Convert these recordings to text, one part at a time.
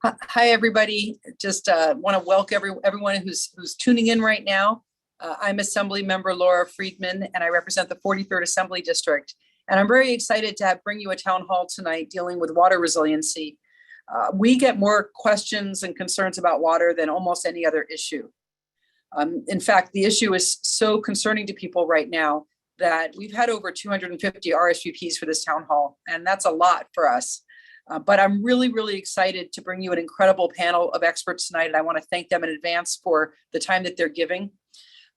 Hi, everybody. Just want to welcome everyone who's tuning in right now. I'm Assemblymember Laura Friedman, and I represent the 43rd Assembly District. And I'm very excited to bring you a town hall tonight dealing with water resiliency. We get more questions and concerns about water than almost any other issue. In fact, the issue is so concerning to people right now that we've had over 250 RSVPs for this town hall, and that's a lot for us. But I'm really excited to bring you an incredible panel of experts tonight, and I want to thank them in advance for the time that they're giving.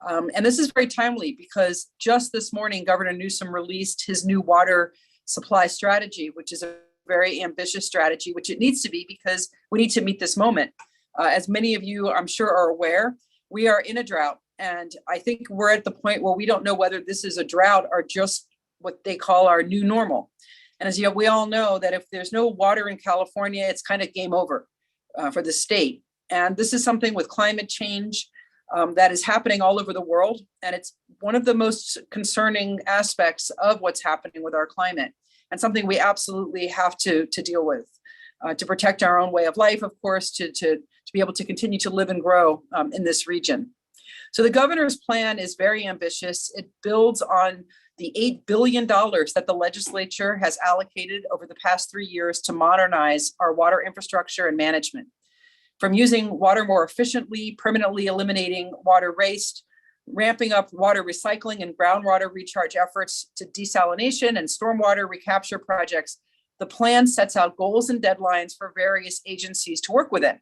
And this is very timely because just this morning, Governor Newsom released his new water supply strategy, which is a very ambitious strategy, which it needs to be because we need to meet this moment. As many of you, I'm sure, are aware, we are in a drought. And I think we're at the point where we don't know whether this is a drought or just what they call our new normal. And as we all know that if there's no water in California, it's kind of game over for the state. And this is something with climate change that is happening all over the world. And it's one of the most concerning aspects of what's happening with our climate and something we absolutely have to deal with to protect our own way of life, of course, to be able to continue to live and grow in this region. So the governor's plan is very ambitious. It builds on the $8 billion that the legislature has allocated over the past 3 years to modernize our water infrastructure and management. From using water more efficiently, permanently eliminating water waste, ramping up water recycling and groundwater recharge efforts to desalination and stormwater recapture projects, the plan sets out goals and deadlines for various agencies to work within.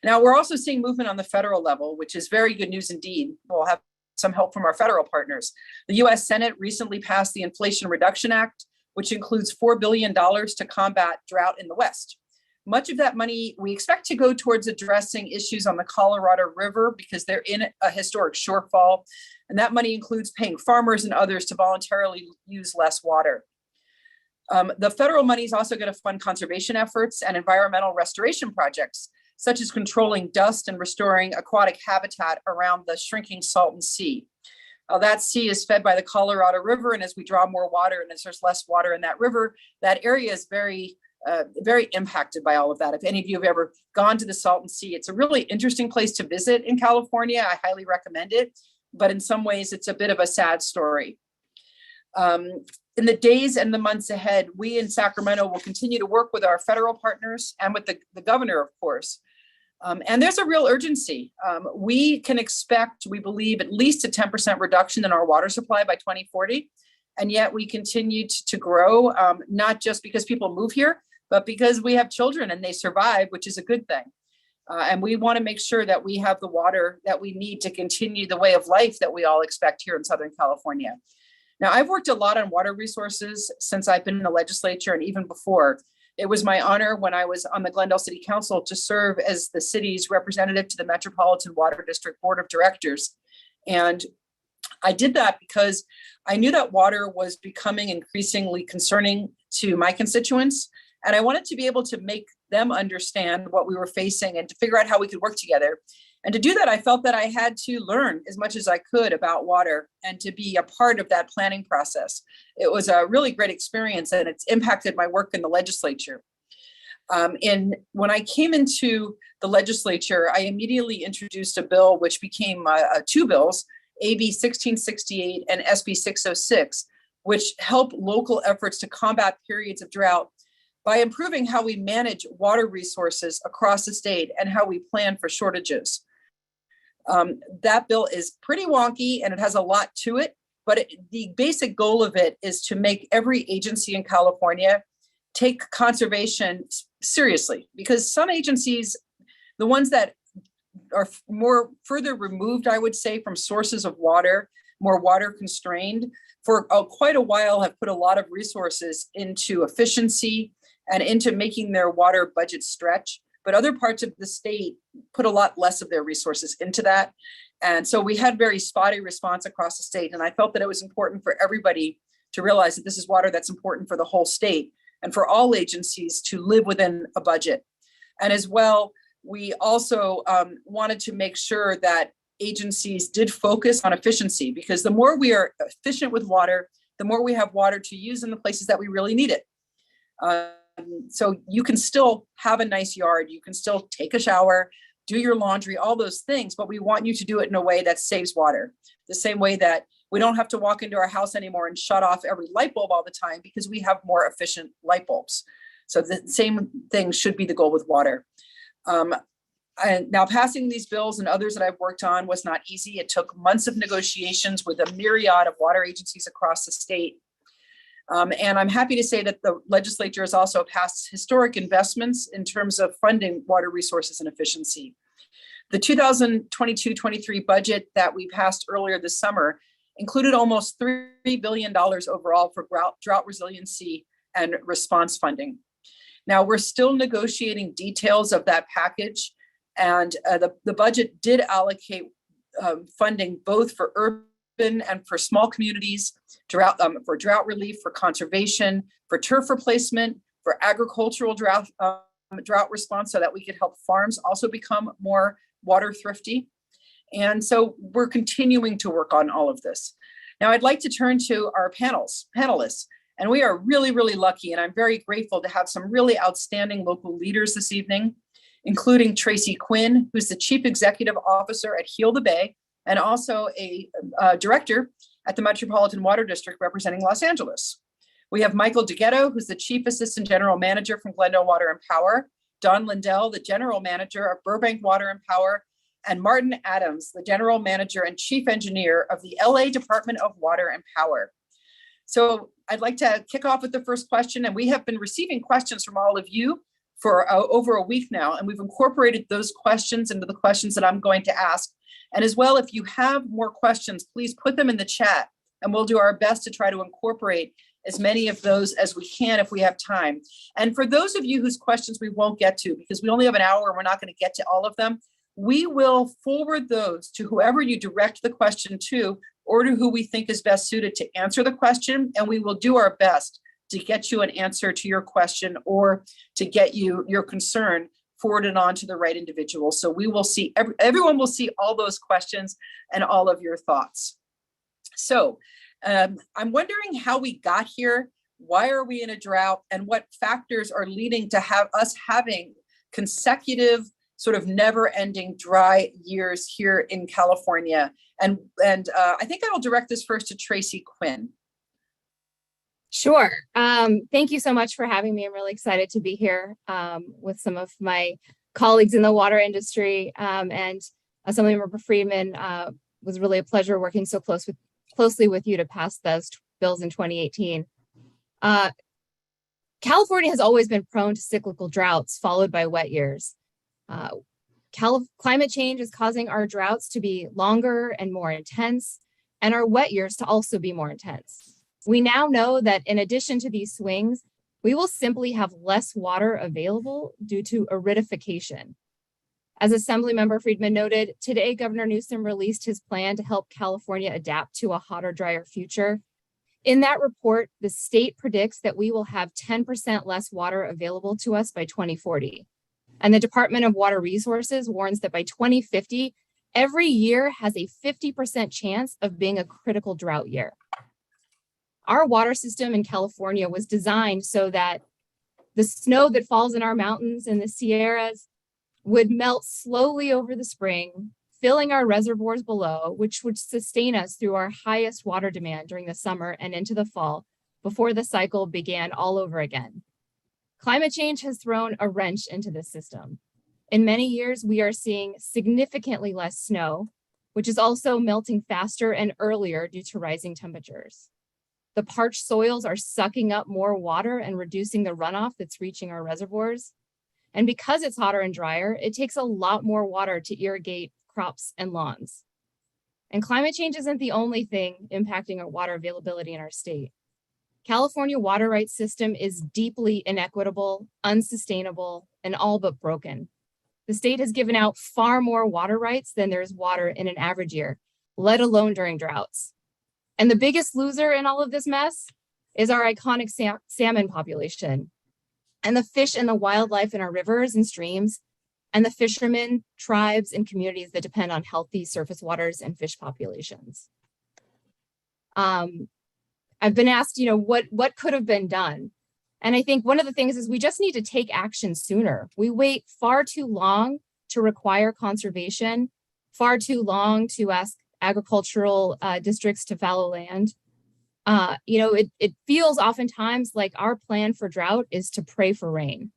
Now, we're also seeing movement on the federal level, which is very good news indeed. We'll have some help from our federal partners. The US Senate recently passed the Inflation Reduction Act, which includes $4 billion to combat drought in the West. Much of that money we expect to go towards addressing issues on the Colorado River because they're in a historic shortfall. And that money includes paying farmers and others to voluntarily use less water. The federal money is also going to fund conservation efforts and environmental restoration projects, such as controlling dust and restoring aquatic habitat around the shrinking Salton Sea. That sea is fed by the Colorado River, and as we draw more water and as there's less water in that river, that area is very impacted by all of that. If any of you have ever gone to the Salton Sea, it's a really interesting place to visit in California. I highly recommend it, but in some ways it's a bit of a sad story. In the days and the months ahead, we in Sacramento will continue to work with our federal partners and with the governor, of course. And there's a real urgency. We can expect, we believe, at least a 10% reduction in our water supply by 2040. And yet we continue to grow, not just because people move here, but because we have children and they survive, which is a good thing. And we want to make sure that we have the water that we need to continue the way of life that we all expect here in Southern California. Now, I've worked a lot on water resources since I've been in the legislature and even before. It was my honor when I was on the Glendale City Council to serve as the city's representative to the Metropolitan Water District Board of Directors. And I did that because I knew that water was becoming increasingly concerning to my constituents. And I wanted to be able to make them understand what we were facing and to figure out how we could work together. And to do that, I felt that I had to learn as much as I could about water and to be a part of that planning process. It was a really great experience and it's impacted my work in the legislature. When I came into the legislature, I immediately introduced a bill which became two bills, AB 1668 and SB 606, which help local efforts to combat periods of drought by improving how we manage water resources across the state and how we plan for shortages. That bill is pretty wonky and it has a lot to it, but the basic goal of it is to make every agency in California take conservation seriously, because some agencies, the ones that are more further removed, I would say, from sources of water, more water constrained, for quite a while have put a lot of resources into efficiency and into making their water budget stretch. But other parts of the state put a lot less of their resources into that. And so we had very spotty response across the state. And I felt that it was important for everybody to realize that this is water that's important for the whole state and for all agencies to live within a budget. And as well, we also wanted to make sure that agencies did focus on efficiency, because the more we are efficient with water, the more we have water to use in the places that we really need it. So you can still have a nice yard, you can still take a shower, do your laundry, all those things, but we want you to do it in a way that saves water. The same way that we don't have to walk into our house anymore and shut off every light bulb all the time because we have more efficient light bulbs. So the same thing should be the goal with water. And now passing these bills and others that I've worked on was not easy. It took months of negotiations with a myriad of water agencies across the state. And I'm happy to say that the legislature has also passed historic investments in terms of funding water resources and efficiency. The 2022-23 budget that we passed earlier this summer included almost $3 billion overall for drought resiliency and response funding. Now, we're still negotiating details of that package, and the budget did allocate funding both for urban and for small communities, for drought relief, for conservation, for turf replacement, for agricultural drought response, so that we could help farms also become more water thrifty. And so we're continuing to work on all of this. Now, I'd like to turn to our panelists. And we are really, really lucky, and I'm very grateful to have some really outstanding local leaders this evening, including Tracy Quinn, who's the Chief Executive Officer at Heal the Bay, and also a director at the Metropolitan Water District representing Los Angeles. We have Michael DeGhetto, who's the Chief Assistant General Manager from Glendale Water and Power, Don Lindell, the General Manager of Burbank Water and Power, and Martin Adams, the General Manager and Chief Engineer of the LA Department of Water and Power. So I'd like to kick off with the first question, and we have been receiving questions from all of you for over a week now, and we've incorporated those questions into the questions that I'm going to ask. And as well, if you have more questions, please put them in the chat, and we'll do our best to try to incorporate as many of those as we can if we have time. And for those of you whose questions we won't get to, because we only have an hour and we're not going to get to all of them, we will forward those to whoever you direct the question to, or to who we think is best suited to answer the question, and we will do our best to get you an answer to your question or to get you your concern forwarded on to the right individual. So we will see, everyone will see all those questions and all of your thoughts. So I'm wondering how we got here, why are we in a drought, and what factors are leading to have us having consecutive sort of never-ending dry years here in California. And I think I'll direct this first to Tracy Quinn. Sure. Thank you so much for having me. I'm really excited to be here with some of my colleagues in the water industry. And Assemblymember Friedman, was really a pleasure working so closely with you to pass those bills in 2018. California has always been prone to cyclical droughts followed by wet years. Climate change is causing our droughts to be longer and more intense, and our wet years to also be more intense. We now know that in addition to these swings, we will simply have less water available due to aridification. As Assemblymember Friedman noted, today Governor Newsom released his plan to help California adapt to a hotter, drier future. In that report, the state predicts that we will have 10% less water available to us by 2040. And the Department of Water Resources warns that by 2050, every year has a 50% chance of being a critical drought year. Our water system in California was designed so that the snow that falls in our mountains and the Sierras would melt slowly over the spring, filling our reservoirs below, which would sustain us through our highest water demand during the summer and into the fall before the cycle began all over again. Climate change has thrown a wrench into this system. In many years, we are seeing significantly less snow, which is also melting faster and earlier due to rising temperatures. The parched soils are sucking up more water and reducing the runoff that's reaching our reservoirs. And because it's hotter and drier, it takes a lot more water to irrigate crops and lawns. And climate change isn't the only thing impacting our water availability in our state. California water rights system is deeply inequitable, unsustainable, and all but broken. The state has given out far more water rights than there is water in an average year, let alone during droughts. And the biggest loser in all of this mess is our iconic salmon population and the fish and the wildlife in our rivers and streams, and the fishermen, tribes, and communities that depend on healthy surface waters and fish populations. I've been asked, what could have been done? And I think one of the things is we just need to take action sooner. We wait far too long to require conservation, far too long to ask agricultural districts to fallow land. It feels oftentimes like our plan for drought is to pray for rain.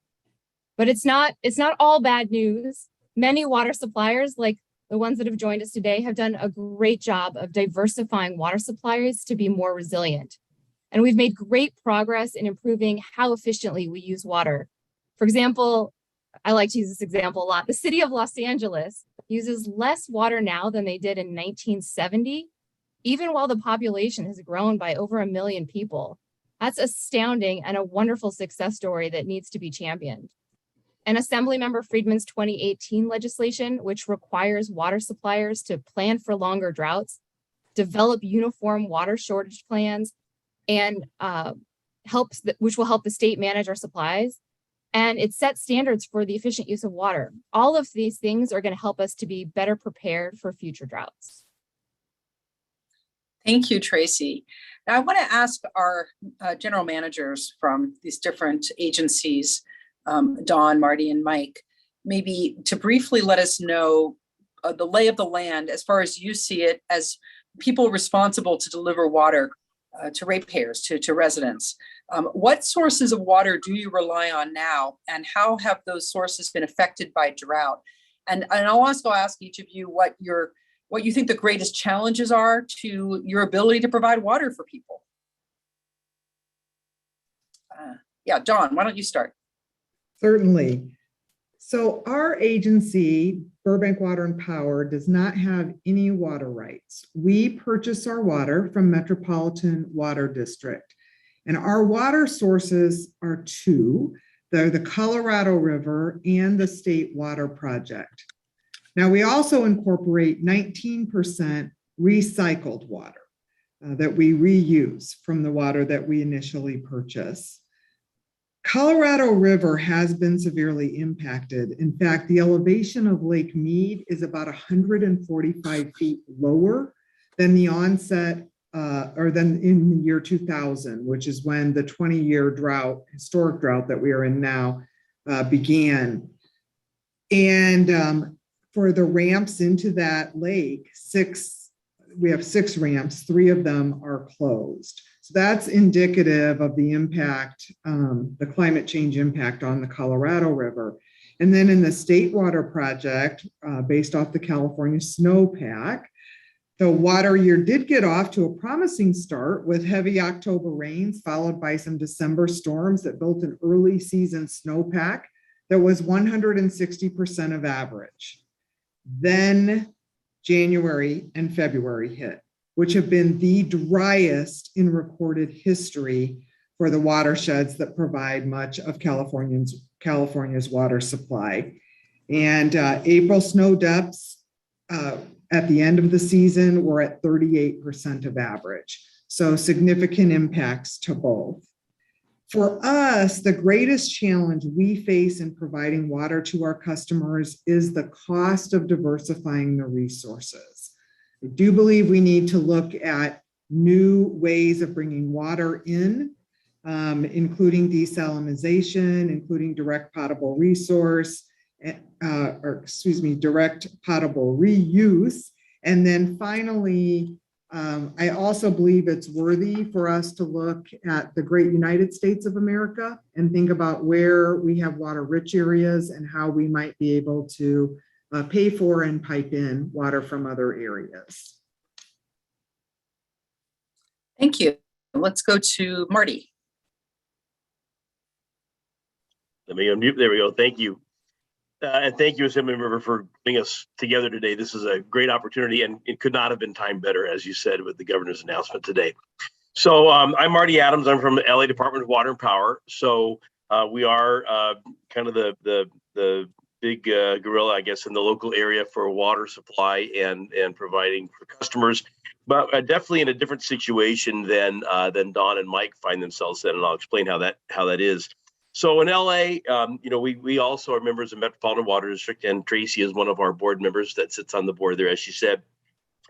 But it's not all bad news. Many water suppliers, like the ones that have joined us today, have done a great job of diversifying water suppliers to be more resilient. And we've made great progress in improving how efficiently we use water. For example, I like to use this example a lot. The city of Los Angeles uses less water now than they did in 1970, even while the population has grown by over 1 million people. That's astounding and a wonderful success story that needs to be championed. And Assemblymember Friedman's 2018 legislation, which requires water suppliers to plan for longer droughts, develop uniform water shortage plans, and which will help the state manage our supplies. And it sets standards for the efficient use of water. All of these things are going to help us to be better prepared for future droughts. Thank you, Tracy. Now I want to ask our general managers from these different agencies, Dawn, Marty, and Mike, maybe to briefly let us know the lay of the land as far as you see it as people responsible to deliver water to ratepayers, to residents. What sources of water do you rely on now, and how have those sources been affected by drought? And I'll also ask each of you what you think the greatest challenges are to your ability to provide water for people. Yeah, Dawn, why don't you start? Certainly. So our agency, Burbank Water and Power, does not have any water rights. We purchase our water from Metropolitan Water District. And our water sources are two. They're the Colorado River and the State Water Project. Now, we also incorporate 19% recycled water that we reuse from the water that we initially purchase. Colorado River has been severely impacted. In fact, the elevation of Lake Mead is about 145 feet lower than the onset or than in the year 2000, which is when the 20-year drought, historic drought that we are in now, began. And for the ramps into that lake, we have 6 ramps, 3 of them are closed. So that's indicative of the impact, the climate change impact on the Colorado River. And then in the State Water Project, based off the California snowpack, the water year did get off to a promising start with heavy October rains, followed by some December storms that built an early season snowpack that was 160% of average. Then January and February hit, which have been the driest in recorded history for the watersheds that provide much of California's water supply. And April snow depths at the end of the season were at 38% of average. So significant impacts to both. For us, the greatest challenge we face in providing water to our customers is the cost of diversifying the resources. I do believe we need to look at new ways of bringing water in, including desalination, including direct potable resource, direct potable reuse. And then finally, I also believe it's worthy for us to look at the great United States of America and think about where we have water-rich areas and how we might be able to pay for and pipe in water from other areas. Thank you. Let's go to Marty. Let me unmute. There we go. Thank you. And thank you, Assemblymember, for bringing us together today. This is a great opportunity, and it could not have been timed better, as you said, with the governor's announcement today. So I'm Marty Adams. I'm from the LA Department of Water and Power. So we are kind of the big gorilla, I guess, in the local area for water supply and providing for customers, but definitely in a different situation than Dawn and Mike find themselves in, and I'll explain how that is. So in LA, we also are members of Metropolitan Water District, and Tracy is one of our board members that sits on the board there, as she said.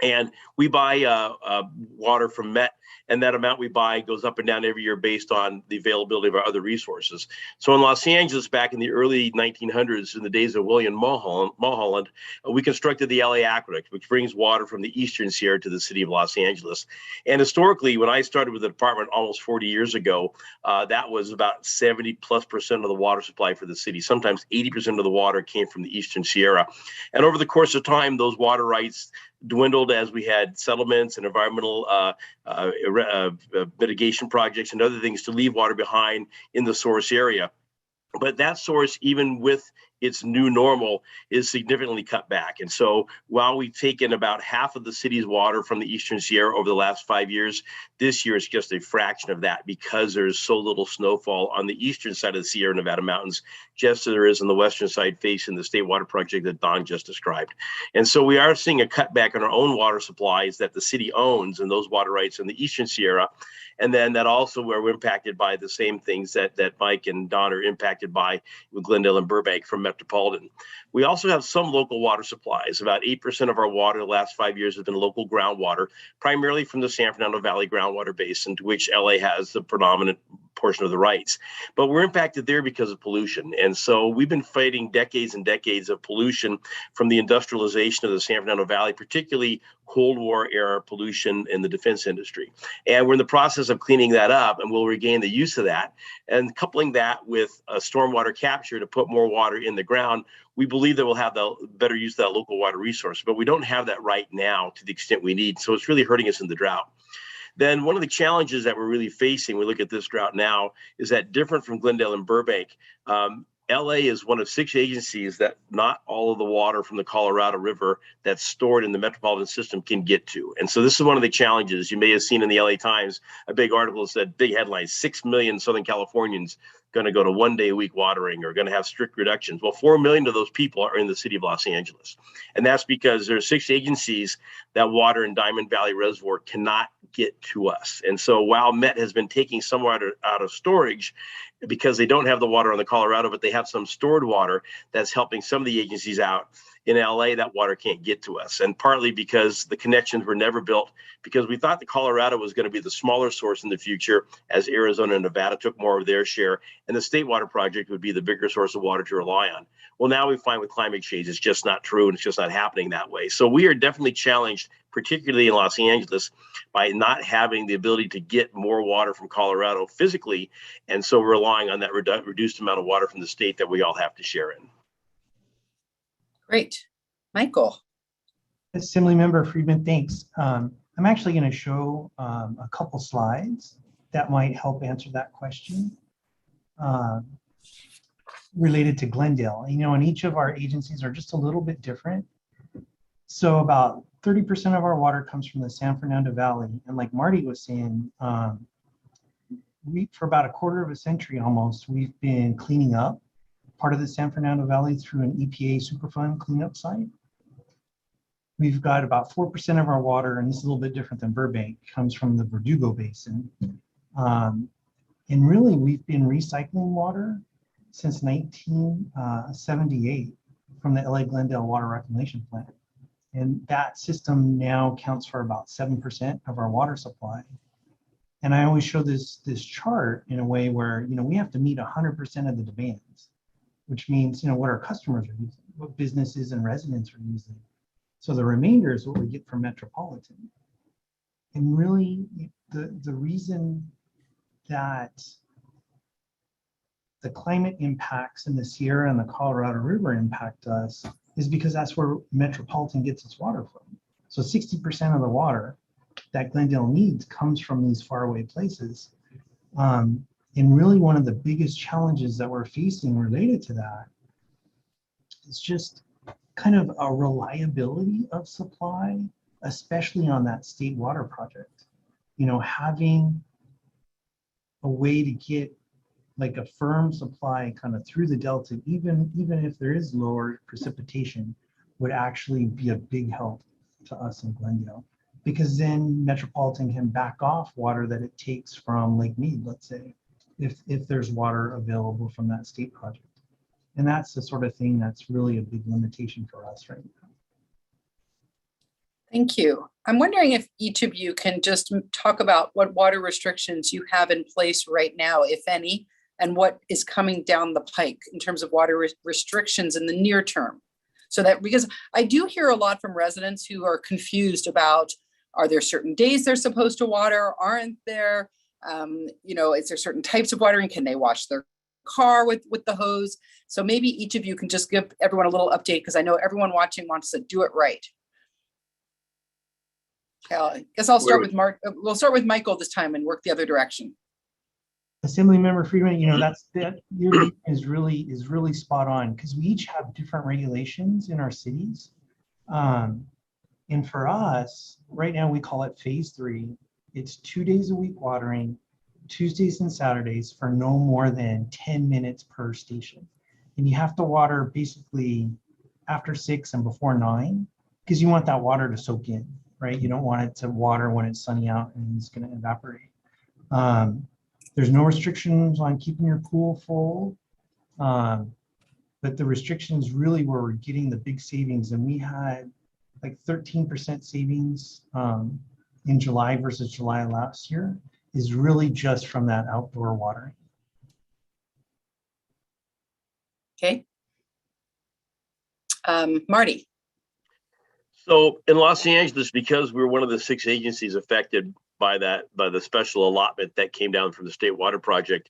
And we buy water from Met and that amount we buy goes up and down every year based on the availability of our other resources. So in Los Angeles, back in the early 1900s, in the days of William Mulholland, we constructed the LA Aqueduct, which brings water from the Eastern Sierra to the city of Los Angeles. And historically, when I started with the department almost 40 years ago, that was about 70+% of the water supply for the city. Sometimes 80% of the water came from the Eastern Sierra. And over the course of time, those water rights dwindled as we had settlements and environmental mitigation projects and other things to leave water behind in the source area. But that source, even with its new normal, is significantly cut back. And so while we've taken about half of the city's water from the Eastern Sierra over the last 5 years, this year it's just a fraction of that because there's so little snowfall on the eastern side of the Sierra Nevada mountains, just as there is on the western side facing the state water project that Don just described. And so we are seeing a cutback in our own water supplies that the city owns and those water rights in the Eastern Sierra. And then that also where we're impacted by the same things that Mike and Don are impacted by with Glendale and Burbank from Metropolitan. We also have some local water supplies. About 8% of our water the last 5 years has been local groundwater, primarily from the San Fernando Valley groundwater basin, to which LA has the predominant portion of the rights. But we're impacted there because of pollution. And so we've been fighting decades and decades of pollution from the industrialization of the San Fernando Valley, particularly Cold War era pollution in the defense industry. And we're in the process of cleaning that up, and we'll regain the use of that. And coupling that with stormwater capture to put more water in the ground, we believe that we'll have the better use of that local water resource. But we don't have that right now to the extent we need. So it's really hurting us in the drought. Then one of the challenges that we're really facing, we look at this drought now, is that different from Glendale and Burbank, LA is one of 6 agencies that not all of the water from the Colorado River that's stored in the metropolitan system can get to. And so this is one of the challenges. You may have seen in the LA Times, a big article that said, big headlines, 6 million Southern Californians going to go to 1 day a week watering or going to have strict reductions. Well, 4 million of those people are in the city of Los Angeles. And that's because there are 6 agencies that water in Diamond Valley Reservoir cannot get to us. And so while Met has been taking some water out of storage because they don't have the water on the Colorado, but they have some stored water that's helping some of the agencies out. In LA, that water can't get to us. And partly because the connections were never built, because we thought the Colorado was going to be the smaller source in the future as Arizona and Nevada took more of their share, and the state water project would be the bigger source of water to rely on. Well, now we find with climate change, it's just not true, and it's just not happening that way. So we are definitely challenged, particularly in Los Angeles, by not having the ability to get more water from Colorado physically. And so we're relying on that reduced amount of water from the state that we all have to share in. Great. Michael. Assemblymember Friedman, thanks. I'm actually going to show a couple slides that might help answer that question related to Glendale. You know, and each of our agencies are just a little bit different. So about 30% of our water comes from the San Fernando Valley. And like Marty was saying, for about a quarter of a century almost, we've been cleaning up part of the San Fernando Valley through an EPA Superfund cleanup site. We've got about 4% of our water, and this is a little bit different than Burbank, comes from the Verdugo Basin. And really, we've been recycling water since 1978 from the LA Glendale Water Reclamation Plant. And that system now counts for about 7% of our water supply. And I always show this chart in a way where, you know, we have to meet 100% of the demands, which means, you know, what our customers are using, what businesses and residents are using. So the remainder is what we get from Metropolitan. And really, the reason that the climate impacts in the Sierra and the Colorado River impact us is because that's where Metropolitan gets its water from. So 60% of the water that Glendale needs comes from these faraway places. And really one of the biggest challenges that we're facing related to that is just kind of a reliability of supply, especially on that state water project. You know, having a way to get like a firm supply kind of through the Delta, even if there is lower precipitation, would actually be a big help to us in Glendale. Because then Metropolitan can back off water that it takes from Lake Mead, let's say, if there's water available from that state project. And that's the sort of thing that's really a big limitation for us right now. Thank you. I'm wondering if each of you can just talk about what water restrictions you have in place right now, if any, and what is coming down the pike in terms of water restrictions in the near term. So that, because I do hear a lot from residents who are confused about, are there certain days they're supposed to water, aren't there? Is there certain types of watering? Can they wash their car with the hose? So maybe each of you can just give everyone a little update, because I know everyone watching wants to do it right. I guess I'll start with Mark. We'll start with Michael this time and work the other direction. Assemblymember Friedman, that your view is really spot on, because we each have different regulations in our cities. And for us, right now we call it phase 3. It's 2 days a week watering, Tuesdays and Saturdays, for no more than 10 minutes per station. And you have to water basically after 6 and before 9, because you want that water to soak in, right? You don't want it to water when it's sunny out and it's going to evaporate. There's no restrictions on keeping your pool full, but the restrictions really where we're getting the big savings, and we had like 13% savings in July versus July last year, is really just from that outdoor watering. Okay. Marty. So in Los Angeles, because we're one of the 6 agencies affected by the special allotment that came down from the State Water Project,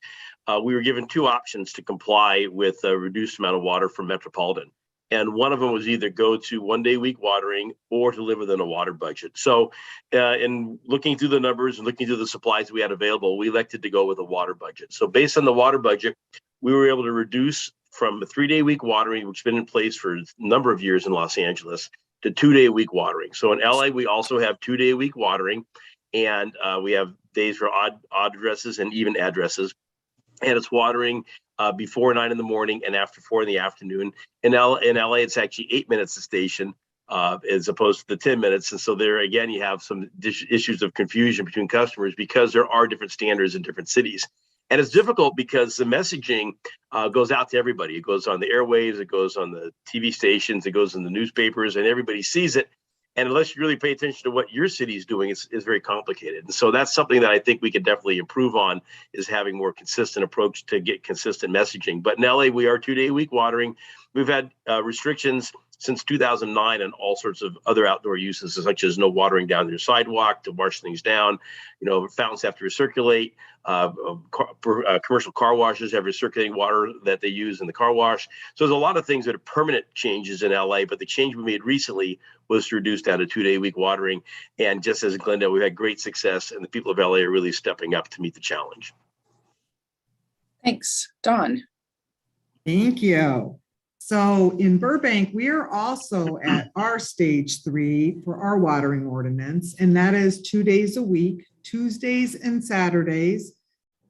we were given 2 options to comply with a reduced amount of water from Metropolitan. And one of them was either go to 1 day a week watering or to live within a water budget. So in looking through the numbers and looking through the supplies we had available, we elected to go with a water budget. So based on the water budget, we were able to reduce from a 3 day a week watering, which has been in place for a number of years in Los Angeles, to 2 day a week watering. So in LA, we also have 2 day a week watering, and we have days for odd addresses and even addresses. And it's watering before 9 in the morning and after 4 in the afternoon. In LA, it's actually 8 minutes a station as opposed to the 10 minutes. And so there, again, you have some issues of confusion between customers because there are different standards in different cities. And it's difficult because the messaging goes out to everybody. It goes on the airwaves, it goes on the TV stations, it goes in the newspapers, and everybody sees it. And unless you really pay attention to what your city is doing, it's very complicated. And so that's something that I think we could definitely improve on, is having more consistent approach to get consistent messaging. But in LA, we are 2 day a week watering. We've had restrictions since 2009 on all sorts of other outdoor uses, such as no watering down your sidewalk to wash things down. Fountains have to recirculate. Commercial car washes have recirculating water that they use in the car wash. So there's a lot of things that are permanent changes in LA, but the change we made recently was to reduce down to 2 day a week watering. And just as in Glendale, we've had great success, and the people of LA are really stepping up to meet the challenge. Thanks. Dawn. Thank you. So in Burbank, we are also at our stage 3 for our watering ordinance, and that is 2 days a week, Tuesdays and Saturdays,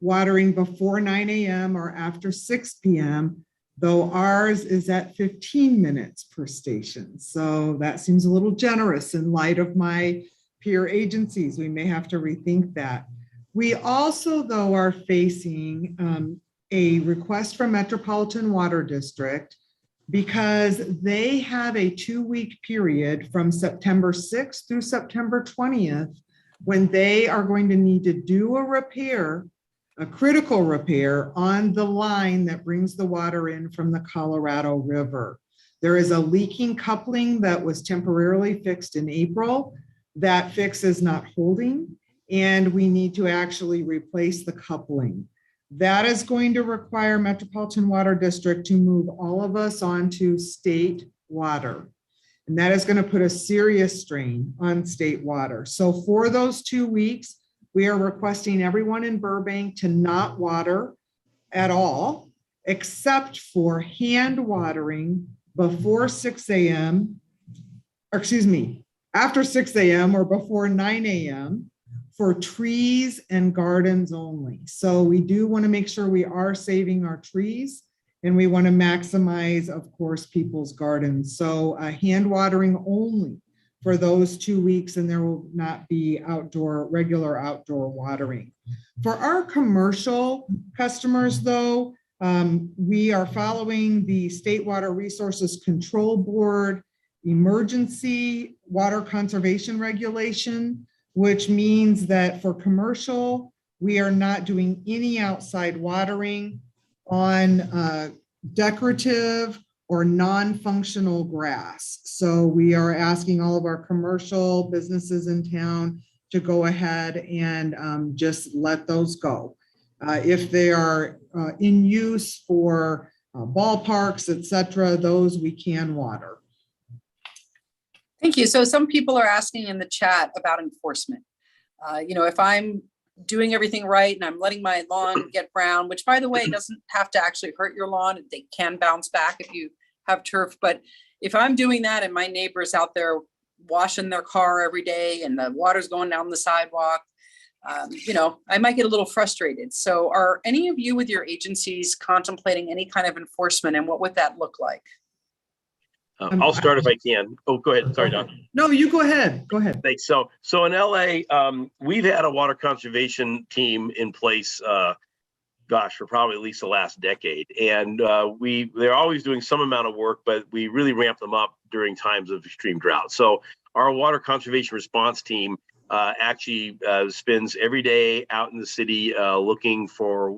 watering before 9 a.m. or after 6 p.m., though ours is at 15 minutes per station. So that seems a little generous in light of my peer agencies. We may have to rethink that. We also, though, are facing a request from Metropolitan Water District, because they have a 2-week period from September 6th through September 20th, when they are going to need to do a repair, a critical repair on the line that brings the water in from the Colorado River. There is a leaking coupling that was temporarily fixed in April. That fix is not holding, and we need to actually replace the coupling. That is going to require Metropolitan Water District to move all of us onto state water. And that is going to put a serious strain on state water. So for those 2 weeks, we are requesting everyone in Burbank to not water at all, except for hand watering before 6 a.m., or excuse me, after 6 a.m. or before 9 a.m. for trees and gardens only. So we do want to make sure we are saving our trees, and we want to maximize, of course, people's gardens. So hand watering only for those 2 weeks, and there will not be regular outdoor watering. For our commercial customers, though, we are following the State Water Resources Control Board emergency water conservation regulation, which means that for commercial, we are not doing any outside watering on decorative or non-functional grass. So we are asking all of our commercial businesses in town to go ahead and just let those go. If they are in use for ballparks, et cetera, those we can water. Thank you. So some people are asking in the chat about enforcement. If I'm doing everything right and I'm letting my lawn get brown, which by the way, doesn't have to actually hurt your lawn. They can bounce back if you have turf. But if I'm doing that and my neighbor's out there washing their car every day and the water's going down the sidewalk, I might get a little frustrated. So are any of you with your agencies contemplating any kind of enforcement, and what would that look like? I'll start if I can. Oh, go ahead. Sorry, Don. No, you go ahead. Go ahead. Thanks. So in LA, we've had a water conservation team in place, for probably at least the last decade. And they're always doing some amount of work, but we really ramp them up during times of extreme drought. So our water conservation response team actually spends every day out in the city looking for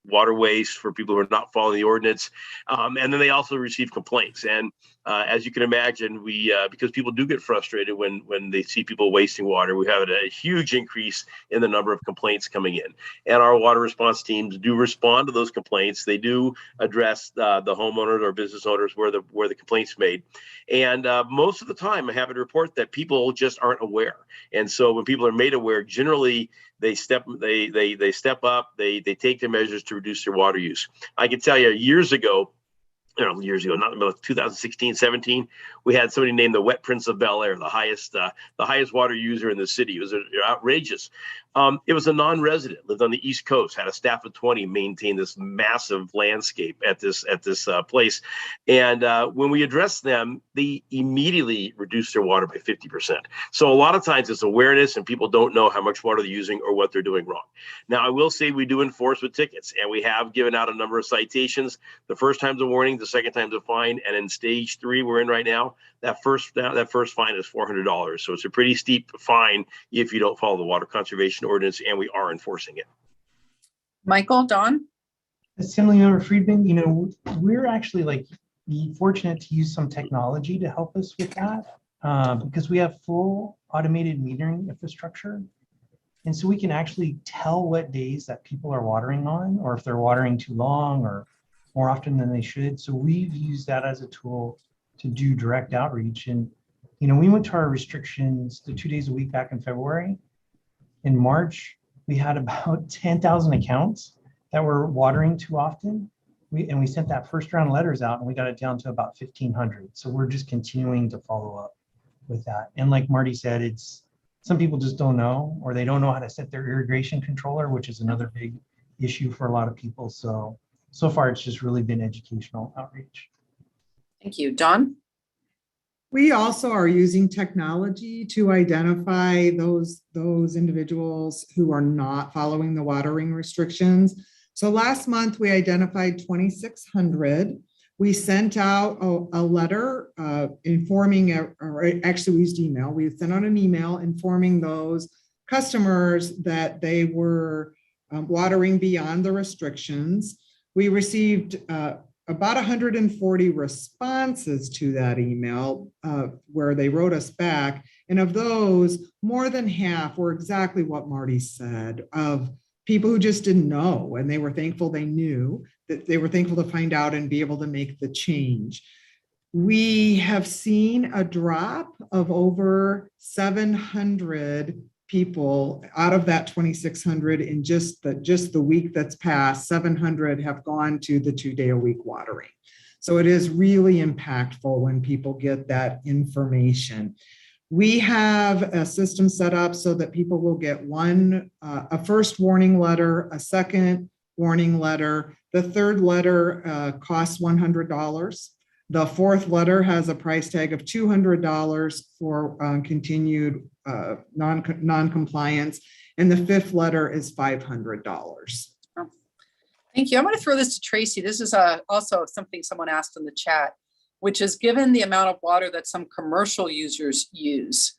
waterways for people who are not following the ordinance. And then they also receive complaints. And as you can imagine, because people do get frustrated when they see people wasting water, we have a huge increase in the number of complaints coming in. And our water response teams do respond to those complaints. They do address the homeowners or business owners where the complaint's made. And most of the time, I have to report that people just aren't aware. And so when people are made aware, generally they step up, they take their measures to reduce their water use. I can tell you not about 2016, 17, we had somebody named the Wet Prince of Bel Air, the highest water user in the city. It was outrageous. It was a non-resident, lived on the East Coast, had a staff of 20, maintained this massive landscape at this place. And when we addressed them, they immediately reduced their water by 50%. So a lot of times it's awareness and people don't know how much water they're using or what they're doing wrong. Now, I will say we do enforce with tickets, and we have given out a number of citations. The first time's a warning, the second time's a fine. And in stage 3 we're in right now, that first fine is $400. So it's a pretty steep fine if you don't follow the water conservation ordinance, and we are enforcing it. Michael, Don? Assemblymember Friedman, we're actually fortunate to use some technology to help us with that because we have full automated metering infrastructure. And so we can actually tell what days that people are watering on, or if they're watering too long or more often than they should. So we've used that as a tool to do direct outreach. And, we went to our restrictions the 2 days a week back in February. In March, we had about 10,000 accounts that were watering too often. We sent that first round of letters out and we got it down to about 1,500. So we're just continuing to follow up with that. And like Marty said, some people just don't know, or they don't know how to set their irrigation controller, which is another big issue for a lot of people. So far, it's just really been educational outreach. Thank you. Don? We also are using technology to identify those individuals who are not following the watering restrictions. So last month, we identified 2,600. We sent out a letter informing, or actually we used email. We sent out an email informing those customers that they were watering beyond the restrictions. We received about 140 responses to that email where they wrote us back. And of those, more than half were exactly what Marty said, of people who just didn't know, and they were thankful they knew, that they were thankful to find out and be able to make the change. We have seen a drop of over 700 people out of that 2,600 in just the week that's passed. 700 have gone to the 2-day-a-week watering. So it is really impactful when people get that information. We have a system set up so that people will get a first warning letter, a second warning letter. The third letter costs $100. The fourth letter has a price tag of $200 for continued non-compliance, and the fifth letter is $500. Thank you. I'm going to throw this to Tracy. This is also something someone asked in the chat. which is given the amount of water that some commercial users use,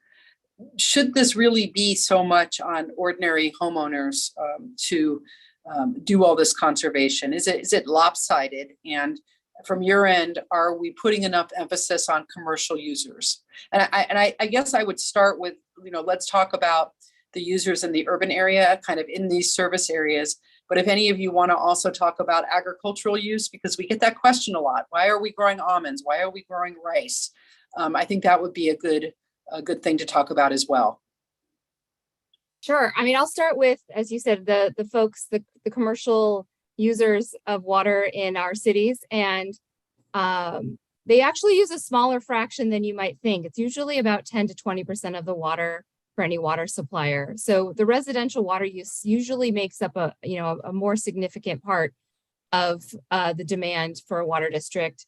should this really be so much on ordinary homeowners to do all this conservation? Is it lopsided? And from your end, are we putting enough emphasis on commercial users? And I guess I would start with, let's talk about the users in the urban area, kind of in these service areas. But if any of you want to also talk about agricultural use, because we get that question a lot. Why are we growing almonds? Why are we growing rice? I think that would be a good thing to talk about as well. Sure. I mean, I'll start with, as you said, the folks, the commercial users of water in our cities, and they actually use a smaller fraction than you might think. It's usually about 10 to 20% of the water for any water supplier. So the residential water use usually makes up a more significant part of the demand for a water district.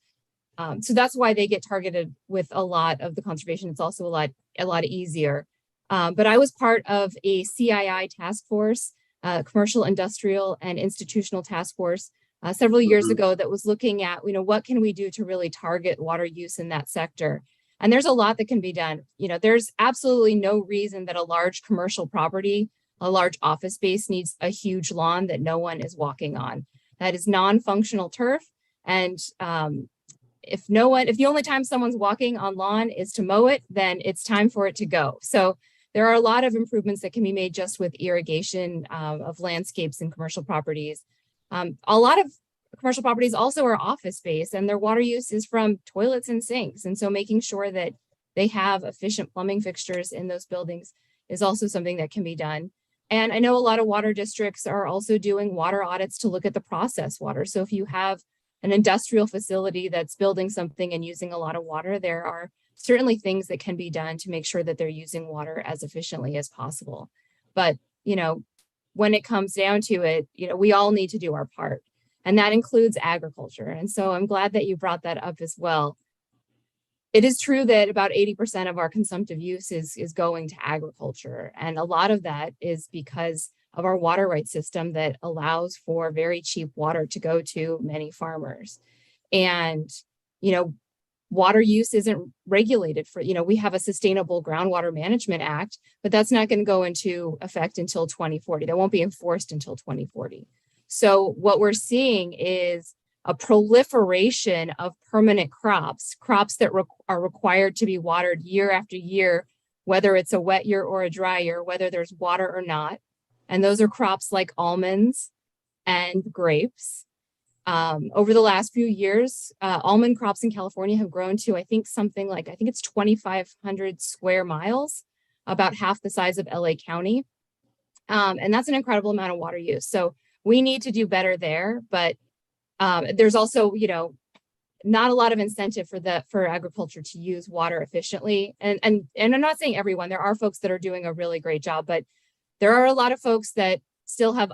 So that's why they get targeted with a lot of the conservation. It's also a lot easier. But I was part of a CII task force, commercial, industrial, and institutional task force several years ago that was looking at, what can we do to really target water use in that sector? And there's a lot that can be done. There's absolutely no reason that a large commercial property, a large office space needs a huge lawn that no one is walking on. That is non-functional turf. And if the only time someone's walking on lawn is to mow it, then it's time for it to go. So there are a lot of improvements that can be made just with irrigation of landscapes and commercial properties. A lot of commercial properties also are office space, and their water use is from toilets and sinks. And so making sure that they have efficient plumbing fixtures in those buildings is also something that can be done. And I know a lot of water districts are also doing water audits to look at the processed water. So if you have an industrial facility that's building something and using a lot of water, there are certainly things that can be done to make sure that they're using water as efficiently as possible. But, when it comes down to it, we all need to do our part, and that includes agriculture. And so I'm glad that you brought that up as well. It is true that about 80% of our consumptive use is going to agriculture. And a lot of that is because of our water rights system that allows for very cheap water to go to many farmers. And, water use isn't regulated for, we have a Sustainable Groundwater Management Act, but that's not going to go into effect until 2040. That won't be enforced until 2040. So what we're seeing is a proliferation of permanent crops that are required to be watered year after year, whether it's a wet year or a dry year, whether there's water or not. And those are crops like almonds and grapes. Over the last few years, almond crops in California have grown to, I think it's 2,500 square miles, about half the size of LA County. And that's an incredible amount of water use. So we need to do better there, but there's also, not a lot of incentive for agriculture to use water efficiently. And I'm not saying everyone, there are folks that are doing a really great job, but there are a lot of folks that still have,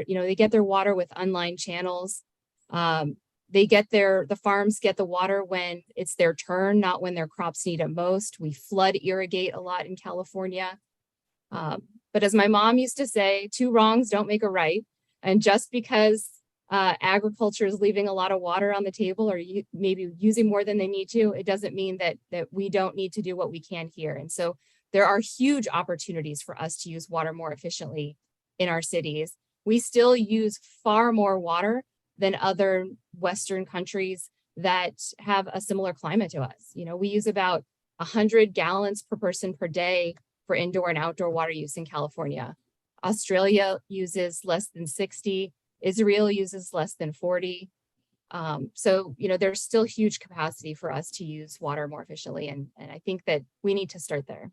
they get their water with unlined channels. The farms get the water when it's their turn, not when their crops need it most. We flood irrigate a lot in California. But as my mom used to say, 2 wrongs don't make a right. And just because agriculture is leaving a lot of water on the table, or maybe using more than they need to, it doesn't mean that we don't need to do what we can here. And so there are huge opportunities for us to use water more efficiently in our cities. We still use far more water than other Western countries that have a similar climate to us. We use about 100 gallons per person per day for indoor and outdoor water use in California. Australia uses less than 60. Israel uses less than 40. So, there's still huge capacity for us to use water more efficiently. And I think that we need to start there.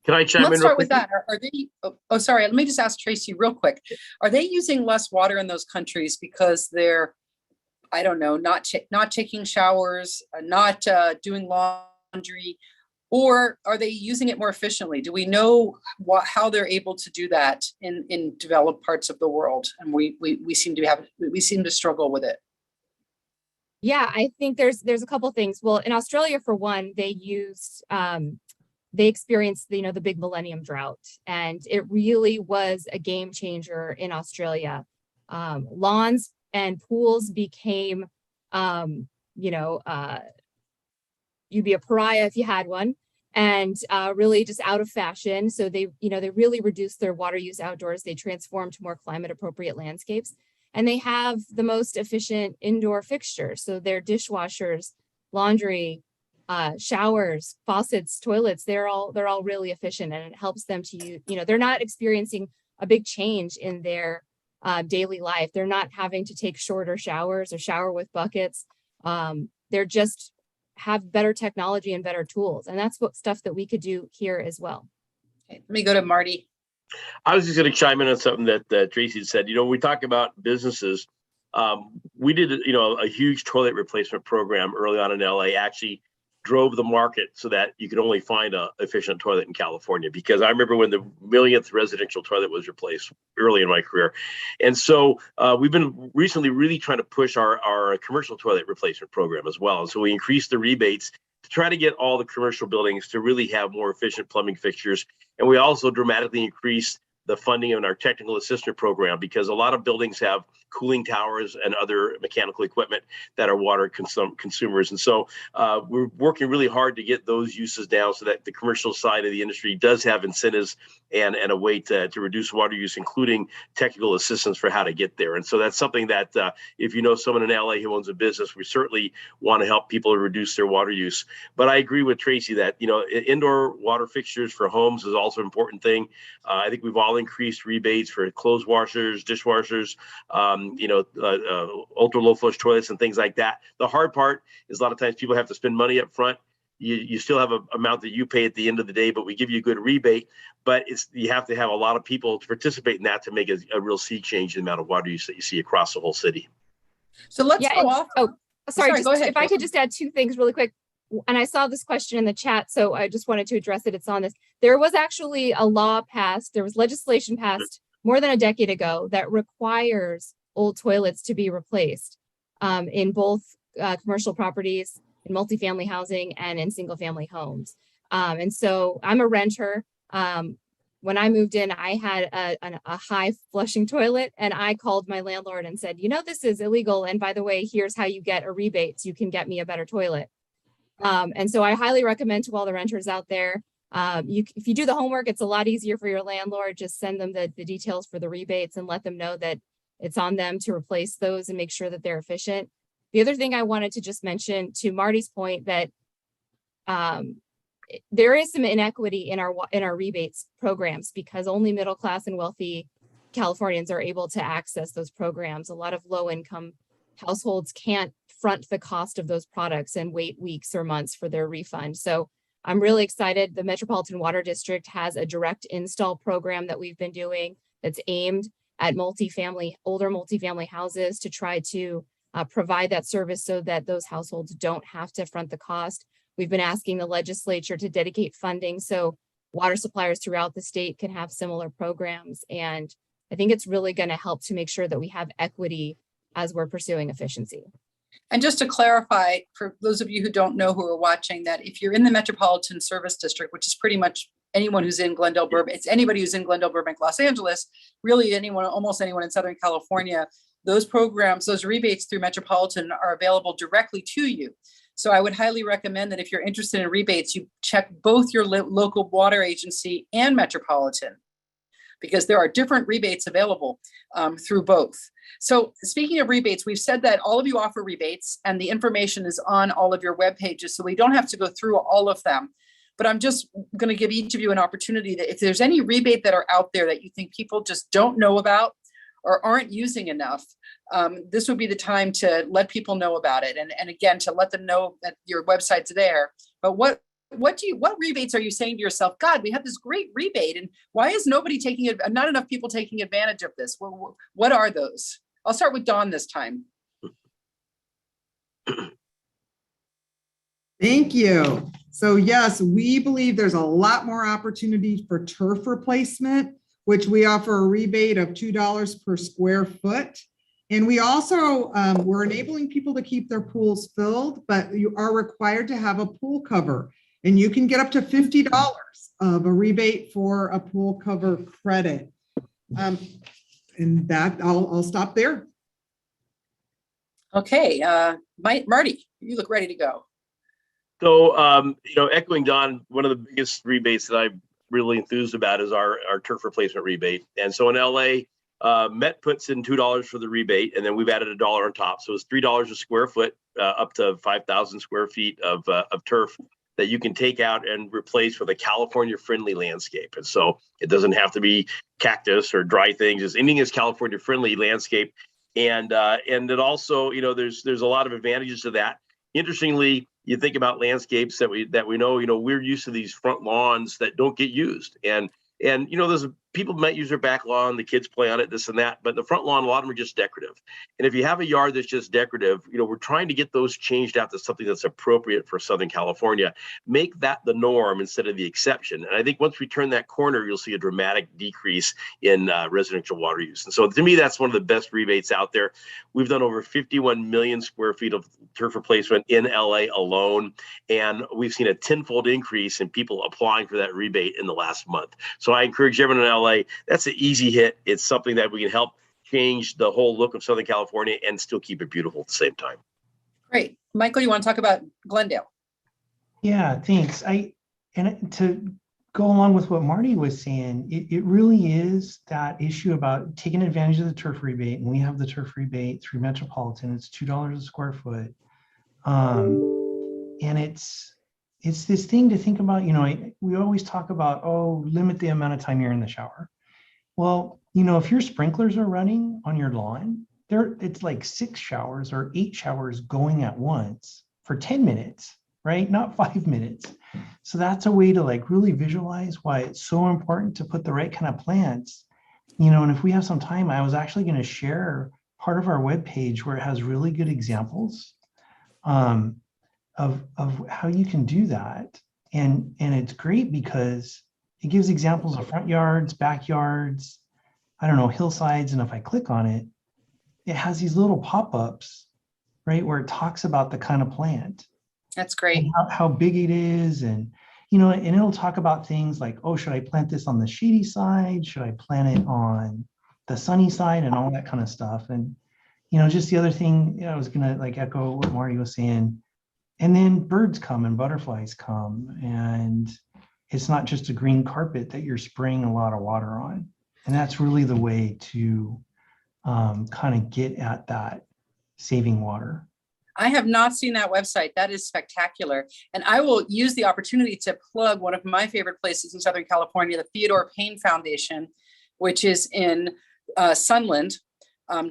Can I chime in? Let's start with that. Are they, sorry, let me just ask Tracy real quick. Are they using less water in those countries because they're, I don't know, not taking showers, not doing laundry, or are they using it more efficiently? Do we know how they're able to do that in developed parts of the world? And we seem to struggle with it. Yeah, I think there's a couple things. Well, in Australia, for one, they experienced the big millennium drought, and it really was a game changer in Australia. Lawns and pools became you'd be a pariah if you had one, and really just out of fashion. So they really reduced their water use outdoors. They transformed to more climate appropriate landscapes, and they have the most efficient indoor fixtures. So their dishwashers, laundry, showers, faucets, toilets, they're all really efficient, and it helps them to use, they're not experiencing a big change in their daily life. They're not having to take shorter showers or shower with buckets. They're just have better technology and better tools. And that's what stuff that we could do here as well. Okay, let me go to Marty. I was just going to chime in on something that Tracy said. We talk about businesses. We did, a huge toilet replacement program early on in LA, actually drove the market so that you could only find an efficient toilet in California, because I remember when the millionth residential toilet was replaced early in my career. And so we've been recently really trying to push our commercial toilet replacement program as well. And so we increased the rebates to try to get all the commercial buildings to really have more efficient plumbing fixtures. And we also dramatically increased the funding in our technical assistant program, because a lot of buildings have cooling towers and other mechanical equipment that are water consumers. And so we're working really hard to get those uses down so that the commercial side of the industry does have incentives and a way to reduce water use, including technical assistance for how to get there. And so that's something that if you know someone in LA who owns a business, we certainly want to help people reduce their water use. But I agree with Tracy that, indoor water fixtures for homes is also an important thing. I think we've all increased rebates for clothes washers, dishwashers, ultra low flush toilets and things like that. The hard part is a lot of times people have to spend money up front. You still have an amount that you pay at the end of the day, but we give you a good rebate. But you have to have a lot of people to participate in that to make a real sea change in the amount of water use that you see across the whole city. So let's go off. Oh, sorry, go ahead. If I could just add two things really quick. And I saw this question in the chat, so I just wanted to address it. It's on this. There was actually a law passed, there was legislation passed more than a decade ago that requires old toilets to be replaced in both commercial properties, in multifamily housing, and in single family homes. And so I'm a renter. When I moved in, I had a high flushing toilet, and I called my landlord and said, this is illegal. And by the way, here's how you get a rebate. So you can get me a better toilet. And so I highly recommend to all the renters out there, if you do the homework, it's a lot easier for your landlord. Just send them the details for the rebates and let them know that it's on them to replace those and make sure that they're efficient. The other thing I wanted to just mention, to Marty's point, that there is some inequity in our rebates programs, because only middle class and wealthy Californians are able to access those programs. A lot of low income households can't front the cost of those products and wait weeks or months for their refund. So I'm really excited. The Metropolitan Water District has a direct install program that we've been doing that's aimed at older multifamily houses to try to provide that service so that those households don't have to front the cost. We've been asking the legislature to dedicate funding so water suppliers throughout the state can have similar programs. And I think it's really going to help to make sure that we have equity as we're pursuing efficiency. And just to clarify, for those of you who don't know, who are watching, that if you're in the Metropolitan Service District, which is pretty much anyone who's in Glendale, Burbank, it's anybody who's in Glendale, Burbank, Los Angeles, really almost anyone in Southern California, those programs, those rebates through Metropolitan are available directly to you. So I would highly recommend that if you're interested in rebates, you check both your local water agency and Metropolitan, because there are different rebates available through both. So speaking of rebates, we've said that all of you offer rebates, and the information is on all of your web pages, so we don't have to go through all of them. But I'm just going to give each of you an opportunity that if there's any rebate that are out there that you think people just don't know about or aren't using enough, this would be the time to let people know about it. And again, to let them know that your website's there. But what rebates are you saying to yourself, God, we have this great rebate, and why is nobody taking it? Not enough people taking advantage of this. What are those? I'll start with Dawn this time. Thank you. So yes, we believe there's a lot more opportunity for turf replacement, which we offer a rebate of $2 per square foot. And we also, we're enabling people to keep their pools filled, but you are required to have a pool cover. And you can get up to $50 of a rebate for a pool cover credit. And that, I'll stop there. Okay, Marty, you look ready to go. So, echoing Don, one of the biggest rebates that I'm really enthused about is our turf replacement rebate. And so in LA, Met puts in $2 for the rebate, and then we've added $1 on top. So it's $3 a square foot, up to 5,000 square feet of turf that you can take out and replace with a California-friendly landscape. And so it doesn't have to be cactus or dry things. It's anything is California-friendly landscape. And it also, there's a lot of advantages to that. Interestingly, you think about landscapes that we know, we're used to these front lawns that don't get used. And there's people might use their back lawn, the kids play on it, this and that, but the front lawn, a lot of them are just decorative. And if you have a yard that's just decorative, we're trying to get those changed out to something that's appropriate for Southern California. Make that the norm instead of the exception. And I think once we turn that corner, you'll see a dramatic decrease in residential water use. And so to me, that's one of the best rebates out there. We've done over 51 million square feet of turf replacement in LA alone. And we've seen a tenfold increase in people applying for that rebate in the last month. So I encourage everyone in LA, that's an easy hit. It's something that we can help change the whole look of Southern California and still keep it beautiful at the same time. Great. Michael, you want to talk about Glendale? Yeah, thanks. And to go along with what Marty was saying, it really is that issue about taking advantage of the turf rebate. And we have the turf rebate through Metropolitan. It's $2 a square foot. And it's this thing to think about, we always talk about, limit the amount of time you're in the shower. Well, if your sprinklers are running on your lawn, it's like 6 showers or 8 showers going at once for 10 minutes, right? Not 5 minutes. So that's a way to really visualize why it's so important to put the right kind of plants, and if we have some time, I was actually going to share part of our webpage where it has really good examples of how you can do that. And it's great because it gives examples of front yards, backyards, hillsides. And if I click on it, it has these little pop-ups, right, where it talks about the kind of plant. That's great. How big it is. And, and it'll talk about things like, should I plant this on the shady side? Should I plant it on the sunny side and all that kind of stuff? And, just the other thing, I was going to echo what Marty was saying. And then birds come and butterflies come. And it's not just a green carpet that you're spraying a lot of water on. And that's really the way to kind of get at that saving water. I have not seen that website. That is spectacular. And I will use the opportunity to plug one of my favorite places in Southern California, the Theodore Payne Foundation, which is in Sunland,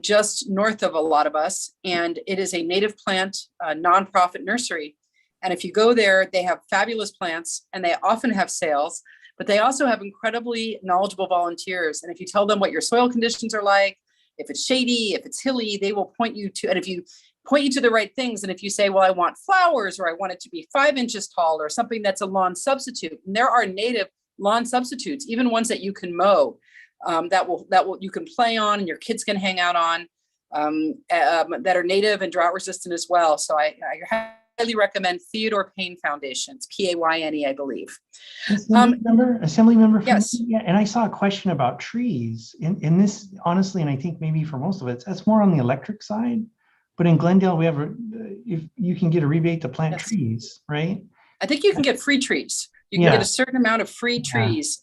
just north of a lot of us. And it is a native plant nonprofit nursery. And if you go there, they have fabulous plants and they often have sales, but they also have incredibly knowledgeable volunteers. And if you tell them what your soil conditions are like, if it's shady, if it's hilly, they will point you to, and if you point you to the right things. And if you say, well, I want flowers, or I want it to be 5 inches tall, or something that's a lawn substitute, and there are native lawn substitutes, even ones that you can mow, that will you can play on and your kids can hang out on, that are native and drought resistant as well. So I highly recommend Theodore Payne Foundation. It's Payne, I believe. Assemblymember. Yes. Yeah, and I saw a question about trees. In this, honestly, and I think maybe for most of it, that's more on the electric side. But in Glendale, we have if you can get a rebate to plant trees, right? I think you can get free trees. You can get a certain amount of free trees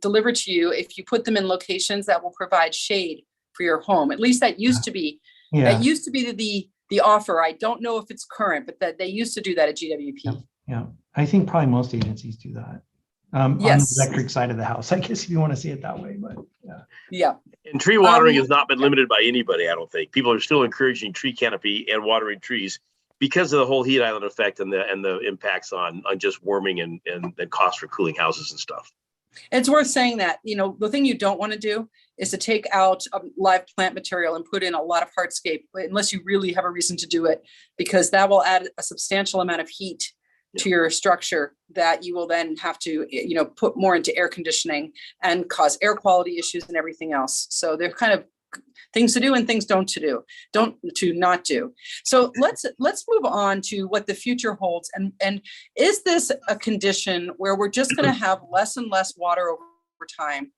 delivered to you if you put them in locations that will provide shade for your home. At least that used to be. That used to be the offer. I don't know if it's current, but that they used to do that at GWP. Yeah. I think probably most agencies do that. On the electric side of the house, I guess, if you want to see it that way, but yeah. And tree watering has not been limited by anybody, I don't think. People are still encouraging tree canopy and watering trees because of the whole heat island effect and the impacts on just warming and the cost for cooling houses and stuff. It's worth saying that, the thing you don't want to do is to take out live plant material and put in a lot of hardscape, unless you really have a reason to do it, because that will add a substantial amount of heat to your structure that you will then have to, put more into air conditioning and cause air quality issues and everything else. So they're kind of things to do and things not do. So let's move on to what the future holds. And is this a condition where we're just going to have less and less water over time?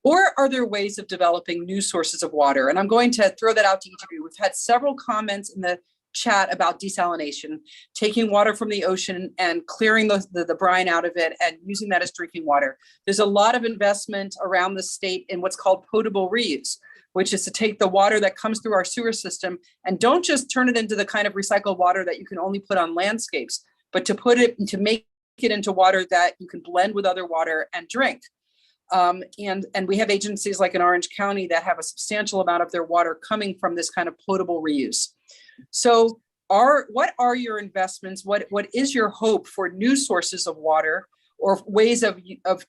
Or are there ways of developing new sources of water? And I'm going to throw that out to each of you. We've had several comments in the chat about desalination, taking water from the ocean and clearing the brine out of it and using that as drinking water. There's a lot of investment around the state in what's called potable reuse, which is to take the water that comes through our sewer system and don't just turn it into the kind of recycled water that you can only put on landscapes, but to make it into water that you can blend with other water and drink. And we have agencies like in Orange County that have a substantial amount of their water coming from this kind of potable reuse. So what are your investments? What is your hope for new sources of water or ways of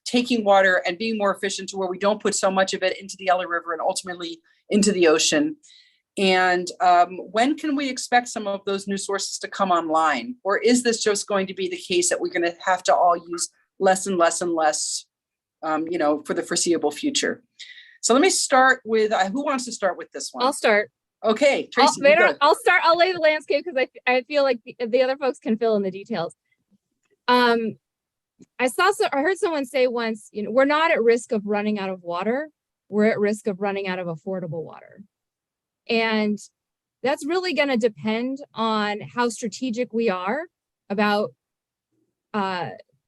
taking water and being more efficient to where we don't put so much of it into the Yellow River and ultimately into the ocean? And when can we expect some of those new sources to come online? Or is this just going to be the case that we're going to have to all use less and less and less, for the foreseeable future? So let me start with, who wants to start with this one? I'll start. Okay, Tracy. you go. I'll lay the landscape because I feel like the other folks can fill in the details. I heard someone say once, we're not at risk of running out of water. We're at risk of running out of affordable water. And that's really going to depend on how strategic we are about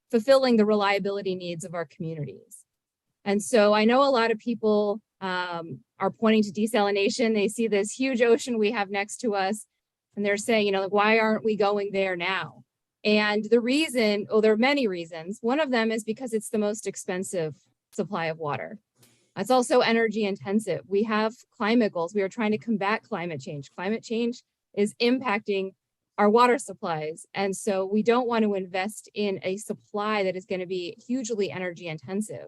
fulfilling the reliability needs of our communities. And so I know a lot of people are pointing to desalination. They see this huge ocean we have next to us, and they're saying, why aren't we going there now? And the reason, there are many reasons. One of them is because it's the most expensive supply of water. It's also energy intensive. We have climate goals. We are trying to combat climate change. Climate change is impacting our water supplies. And so we don't want to invest in a supply that is going to be hugely energy intensive.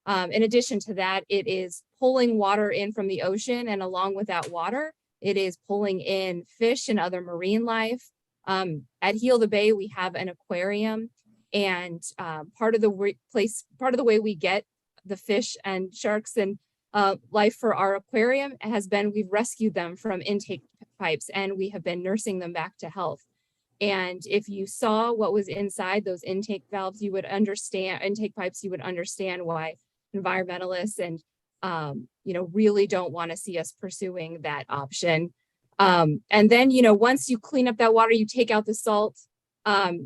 In addition to that, it is pulling water in from the ocean, and along with that water, it is pulling in fish and other marine life. At Heal the Bay, we have an aquarium, and part of the way we get the fish and sharks and life for our aquarium has been we've rescued them from intake pipes, and we have been nursing them back to health. And if you saw what was inside those intake valves, you would understand intake pipes. You would understand why environmentalists and really don't want to see us pursuing that option. And then once you clean up that water, you take out the salt,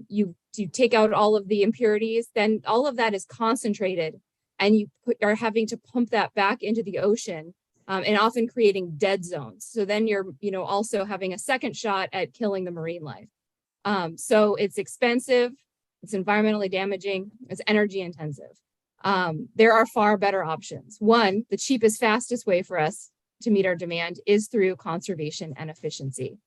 you take out all of the impurities, then all of that is concentrated, and you are having to pump that back into the ocean, and often creating dead zones. So then you're also having a second shot at killing the marine life. So it's expensive, it's environmentally damaging, it's energy intensive. There are far better options. One, the cheapest, fastest way for us to meet our demand is through conservation and efficiency.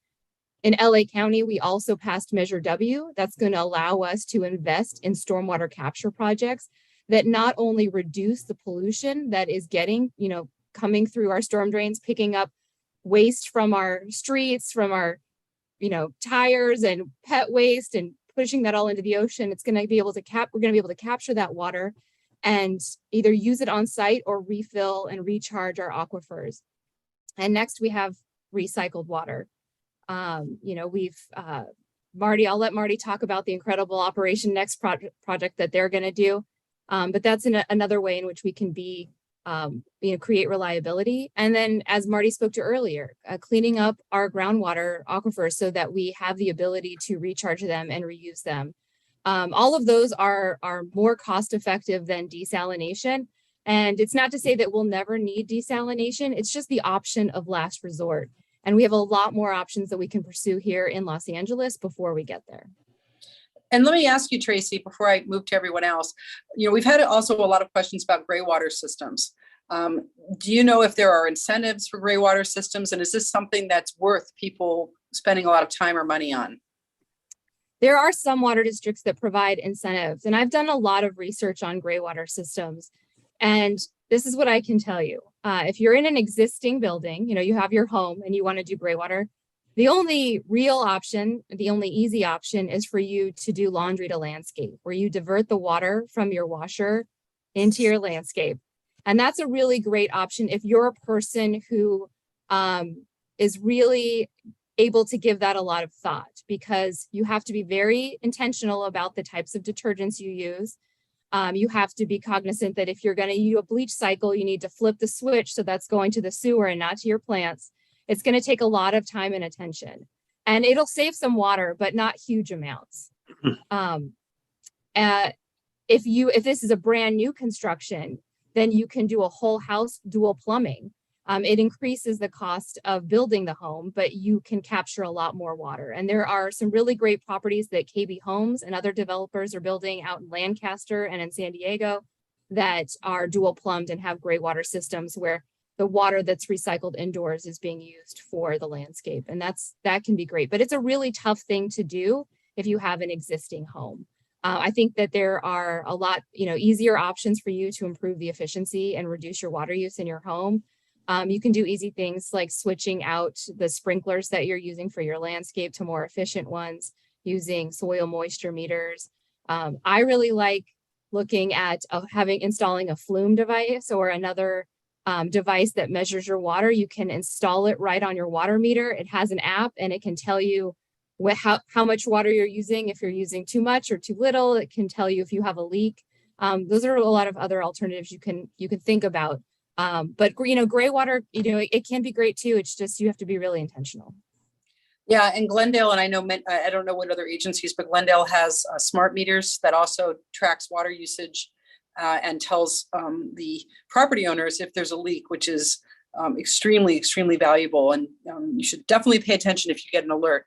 In LA County, we also passed Measure W. That's going to allow us to invest in stormwater capture projects that not only reduce the pollution that is coming through our storm drains, picking up waste from our streets, from our tires and pet waste, and pushing that all into the ocean. It's going to be able to we're going to be able to capture that water and either use it on site or refill and recharge our aquifers. And next we have recycled water. Marty, I'll let Marty talk about the incredible Operation Next project that they're going to do. But that's another way in which we can create reliability. And then, as Marty spoke to earlier, cleaning up our groundwater aquifers so that we have the ability to recharge them and reuse them. All of those are more cost effective than desalination. And it's not to say that we'll never need desalination. It's just the option of last resort. And we have a lot more options that we can pursue here in Los Angeles before we get there. And let me ask you, Tracy, before I move to everyone else, we've had also a lot of questions about gray water systems. Do you know if there are incentives for gray water systems? And is this something that's worth people spending a lot of time or money on? There are some water districts that provide incentives, and I've done a lot of research on gray water systems. And this is what I can tell you. If you're in an existing building, you have your home and you want to do gray water, the only real option, the only easy option is for you to do laundry to landscape, where you divert the water from your washer into your landscape. And that's a really great option if you're a person who is really able to give that a lot of thought, because you have to be very intentional about the types of detergents you use. You have to be cognizant that if you're going to use a bleach cycle, you need to flip the switch so that's going to the sewer and not to your plants. It's going to take a lot of time and attention, and it'll save some water, but not huge amounts. If this is a brand new construction, then you can do a whole house dual plumbing. It increases the cost of building the home, but you can capture a lot more water. And there are some really great properties that KB Homes and other developers are building out in Lancaster and in San Diego that are dual plumbed and have great water systems where the water that's recycled indoors is being used for the landscape. And that can be great, but it's a really tough thing to do if you have an existing home. I think that there are a lot, easier options for you to improve the efficiency and reduce your water use in your home. You can do easy things like switching out the sprinklers that you're using for your landscape to more efficient ones, using soil moisture meters. I really like looking at installing a flume device or another device that measures your water. You can install it right on your water meter. It has an app and it can tell you how much water you're using. If you're using too much or too little, it can tell you if you have a leak. Those are a lot of other alternatives you can think about. But gray water, it can be great too. It's just, you have to be really intentional. Yeah, and Glendale, and I know, I don't know what other agencies, but Glendale has smart meters that also tracks water usage and tells the property owners if there's a leak, which is extremely, extremely valuable. And you should definitely pay attention if you get an alert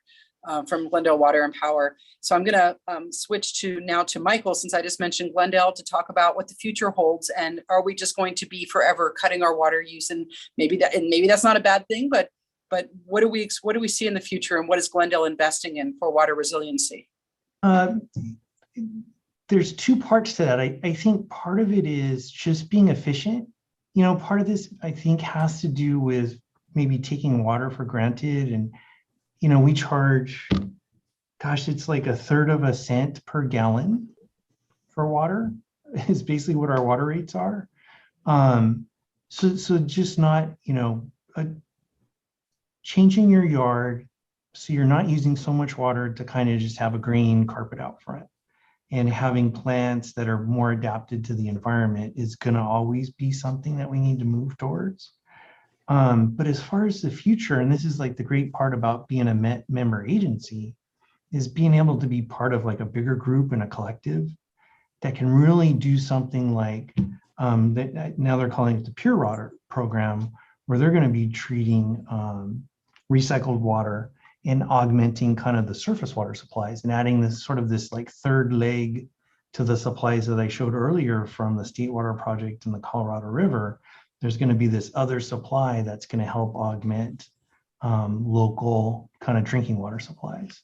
from Glendale Water and Power. So I'm going to switch now to Michael, since I just mentioned Glendale, to talk about what the future holds, and are we just going to be forever cutting our water use? And maybe that's not a bad thing, but what do we see in the future, and what is Glendale investing in for water resiliency? There's two parts to that. I think part of it is just being efficient. Part of this I think has to do with maybe taking water for granted, and we charge, it's like 1/3 of a cent per gallon for water is basically what our water rates are. So just not, changing your yard so you're not using so much water to kind of just have a green carpet out front, and having plants that are more adapted to the environment is going to always be something that we need to move towards. But as far as the future, and this is like the great part about being a member agency, is being able to be part of like a bigger group and a collective that can really do something like that. Now they're calling it the Pure Water program, where they're going to be treating recycled water and augmenting kind of the surface water supplies and adding this like third leg to the supplies that I showed earlier from the State Water Project and the Colorado River. There's going to be this other supply that's going to help augment local kind of drinking water supplies.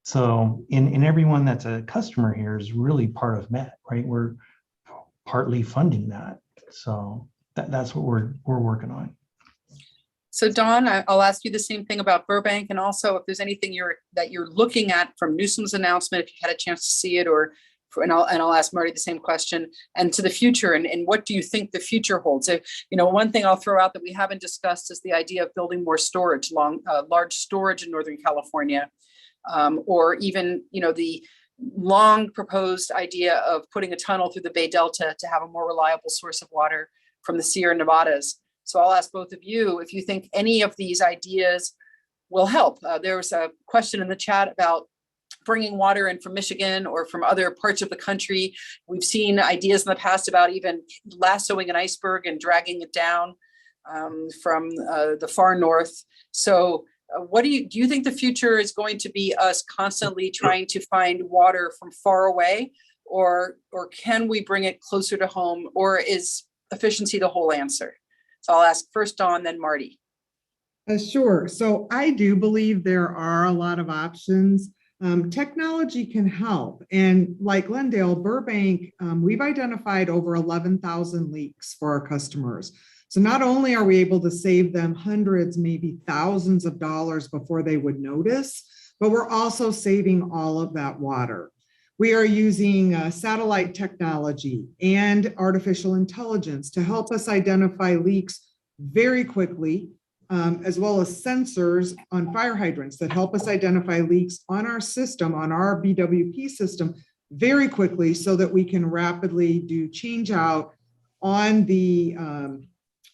So in everyone that's a customer here is really part of MET, right? We're partly funding that. So that's what we're working on. So Dawn, I'll ask you the same thing about Burbank, and also if there's anything that you're looking at from Newsom's announcement, if you had a chance to see it, and I'll ask Marty the same question, and to the future, and what do you think the future holds? So, one thing I'll throw out that we haven't discussed is the idea of building more storage, large storage in Northern California, or even, the long proposed idea of putting a tunnel through the Bay Delta to have a more reliable source of water from the Sierra Nevadas. So I'll ask both of you if you think any of these ideas will help. There was a question in the chat about bringing water in from Michigan or from other parts of the country. We've seen ideas in the past about even lassoing an iceberg and dragging it down from the far north. So do you think the future is going to be us constantly trying to find water from far away, or can we bring it closer to home, or is efficiency the whole answer? So I'll ask first Dawn, then Marty. Sure. So I do believe there are a lot of options. Technology can help. And like Glendale, Burbank, we've identified over 11,000 leaks for our customers. So not only are we able to save them hundreds, maybe thousands of dollars before they would notice, but we're also saving all of that water. We are using satellite technology and artificial intelligence to help us identify leaks very quickly, as well as sensors on fire hydrants that help us identify leaks on our system, on our BWP system, very quickly so that we can rapidly do change out on the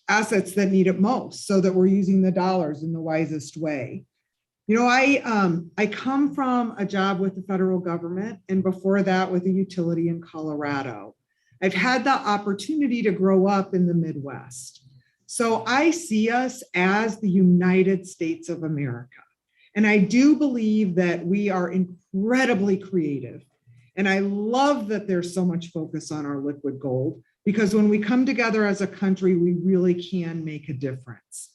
assets that need it most, so that we're using the dollars in the wisest way. You know, I come from a job with the federal government, and before that with a utility in Colorado. I've had the opportunity to grow up in the Midwest. So I see us as the United States of America. And I do believe that we are incredibly creative. And I love that there's so much focus on our liquid gold, because when we come together as a country, we really can make a difference.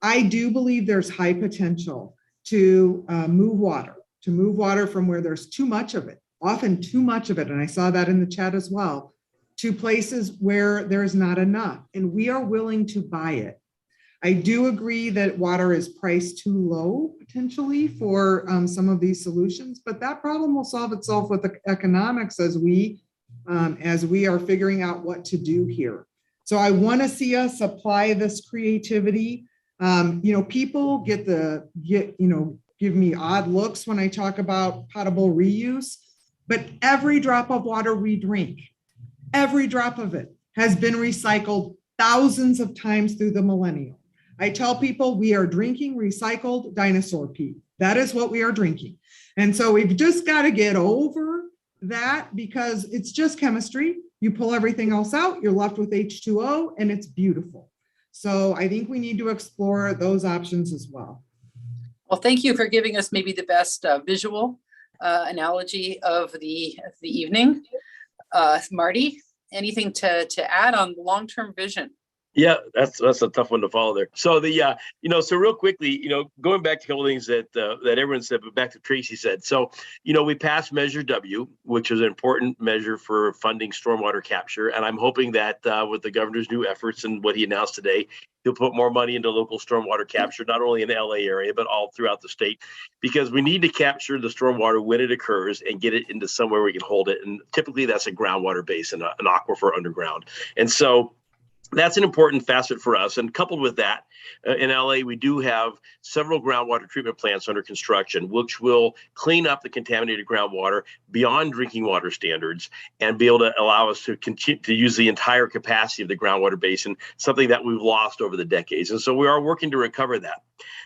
I do believe there's high potential to move water from where there's too much of it, often too much of it, and I saw that in the chat as well, to places where there's not enough, and we are willing to buy it. I do agree that water is priced too low potentially for some of these solutions, but that problem will solve itself with the economics as we are figuring out what to do here. So I want to see us apply this creativity. People give me odd looks when I talk about potable reuse, but every drop of water we drink, every drop of it has been recycled thousands of times through the millennium. I tell people we are drinking recycled dinosaur pee. That is what we are drinking. And so we've just got to get over that, because it's just chemistry. You pull everything else out, you're left with H2O, and it's beautiful. So I think we need to explore those options as well. Well, thank you for giving us maybe the best visual analogy of the evening. Marty, anything to add on long-term vision? Yeah, that's a tough one to follow there. So so real quickly, going back to a couple of things that everyone said, but back to Tracy said. So, we passed Measure W, which is an important measure for funding stormwater capture, and I'm hoping that with the governor's new efforts and what he announced today, he'll put more money into local stormwater capture, not only in the LA area, but all throughout the state, because we need to capture the stormwater when it occurs and get it into somewhere we can hold it. And typically that's a groundwater basin, an aquifer underground. And so that's an important facet for us. And coupled with that, in LA, we do have several groundwater treatment plants under construction, which will clean up the contaminated groundwater beyond drinking water standards and be able to allow us to continue to use the entire capacity of the groundwater basin, something that we've lost over the decades. And so we are working to recover that.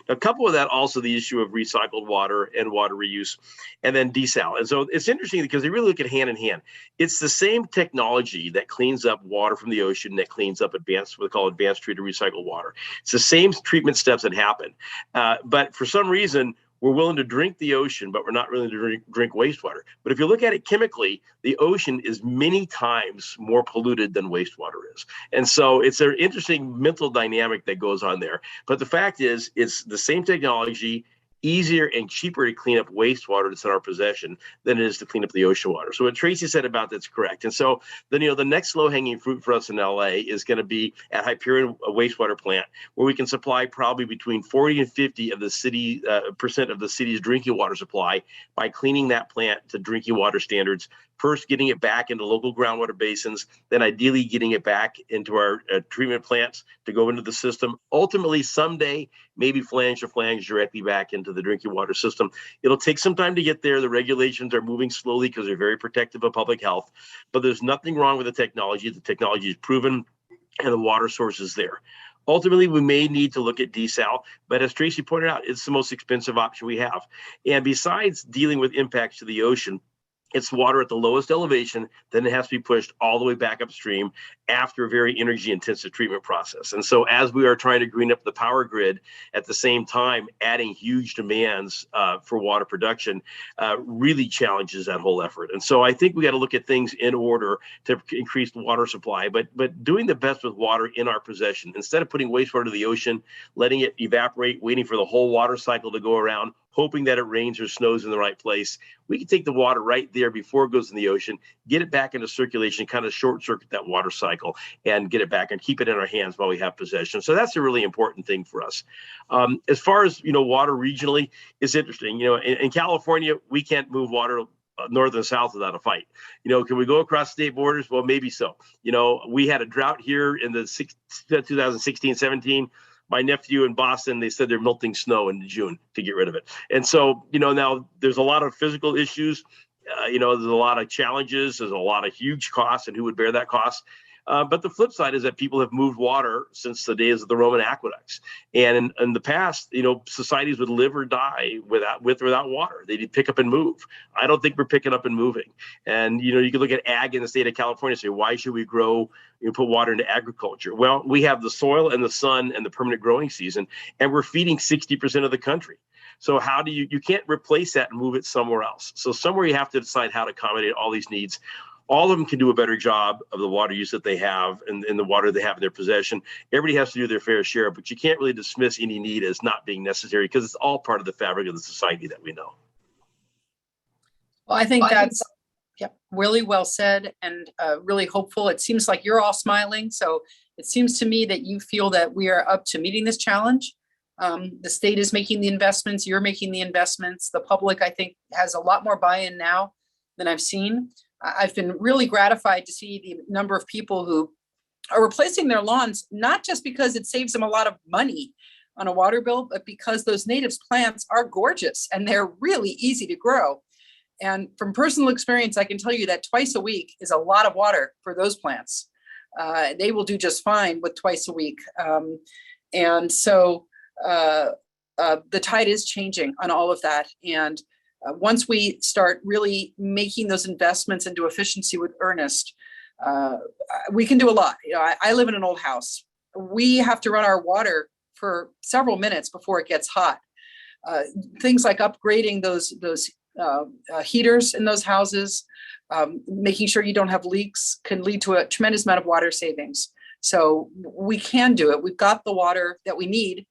Now, coupled with that, also the issue of recycled water and water reuse, and then desal. And so it's interesting because they really look at hand in hand. It's the same technology that cleans up water from the ocean that cleans up what we call advanced treated recycled water. It's the same treatment steps that happen. But for some reason, we're willing to drink the ocean, but we're not willing to drink wastewater. But if you look at it chemically, the ocean is many times more polluted than wastewater is. And so it's an interesting mental dynamic that goes on there. But the fact is, it's the same technology, easier and cheaper to clean up wastewater that's in our possession than it is to clean up the ocean water. So what Tracy said about that's correct. And so then, the next low-hanging fruit for us in LA is going to be at Hyperion, a wastewater plant, where we can supply probably between 40 and 50 of the city percent of the city's drinking water supply by cleaning that plant to drinking water standards. First, getting it back into local groundwater basins, then ideally getting it back into our treatment plants to go into the system. Ultimately, someday, maybe flange directly back into the drinking water system. It'll take some time to get there. The regulations are moving slowly because they're very protective of public health, but there's nothing wrong with the technology. The technology is proven and the water source is there. Ultimately, we may need to look at desal, but as Tracy pointed out, it's the most expensive option we have. And besides dealing with impacts to the ocean, it's water at the lowest elevation, then it has to be pushed all the way back upstream after a very energy intensive treatment process. And so as we are trying to green up the power grid, at the same time, adding huge demands for water production really challenges that whole effort. And so I think we got to look at things in order to increase the water supply, but doing the best with water in our possession. Instead of putting wastewater to the ocean, letting it evaporate, waiting for the whole water cycle to go around, hoping that it rains or snows in the right place, we can take the water right there before it goes in the ocean, get it back into circulation, kind of short circuit that water cycle and get it back and keep it in our hands while we have possession. So that's a really important thing for us. As far as, water regionally, it's interesting. In California, we can't move water north and south without a fight. Can we go across state borders? Well, maybe so. We had a drought here in the 2016-17. My nephew in Boston, they said they're melting snow in June to get rid of it. And so, now there's a lot of physical issues There's a lot of challenges. There's a lot of huge costs, and who would bear that cost? But the flip side is that people have moved water since the days of the Roman aqueducts. And in the past, societies would live or die with or without water. They'd pick up and move. I don't think we're picking up and moving. And, you can look at ag in the state of California and say, why should we put water into agriculture? Well, we have the soil and the sun and the permanent growing season, and we're feeding 60% of the country. So how do you can't replace that and move it somewhere else. So somewhere you have to decide how to accommodate all these needs. All of them can do a better job of the water use that they have and the water they have in their possession. Everybody has to do their fair share, but you can't really dismiss any need as not being necessary because it's all part of the fabric of the society that we know. Well, I think that's really well said and really hopeful. It seems like you're all smiling. So it seems to me that you feel that we are up to meeting this challenge. The state is making the investments, you're making the investments. The public, I think, has a lot more buy-in now than I've seen. I've been really gratified to see the number of people who are replacing their lawns, not just because it saves them a lot of money on a water bill, but because those native plants are gorgeous and they're really easy to grow. And from personal experience, I can tell you that twice a week is a lot of water for those plants. They will do just fine with twice a week. And so the tide is changing on all of that. And once we start really making those investments into efficiency with earnest, we can do a lot. I live in an old house. We have to run our water for several minutes before it gets hot. Things like upgrading those heaters in those houses, making sure you don't have leaks can lead to a tremendous amount of water savings. So we can do it. We've got the water that we need.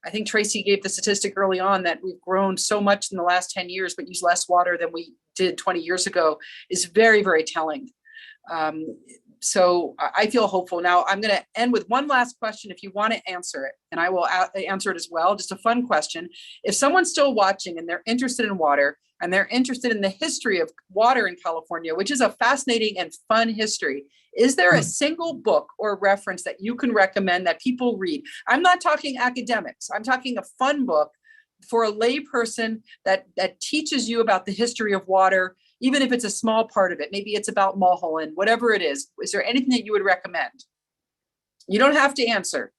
I think Tracy gave the statistic early on that we've grown so much in the last 10 years, but use less water than we did 20 years ago is very, very telling. So I feel hopeful. Now I'm going to end with one last question if you want to answer it, and I will answer it as well. Just a fun question. If someone's still watching and they're interested in water and they're interested in the history of water in California, which is a fascinating and fun history, is there a single book or reference that you can recommend that people read? I'm not talking academics. I'm talking a fun book for a lay person that teaches you about the history of water, even if it's a small part of it. Maybe it's about Mulholland, whatever it is. Is there anything that you would recommend? You don't have to answer.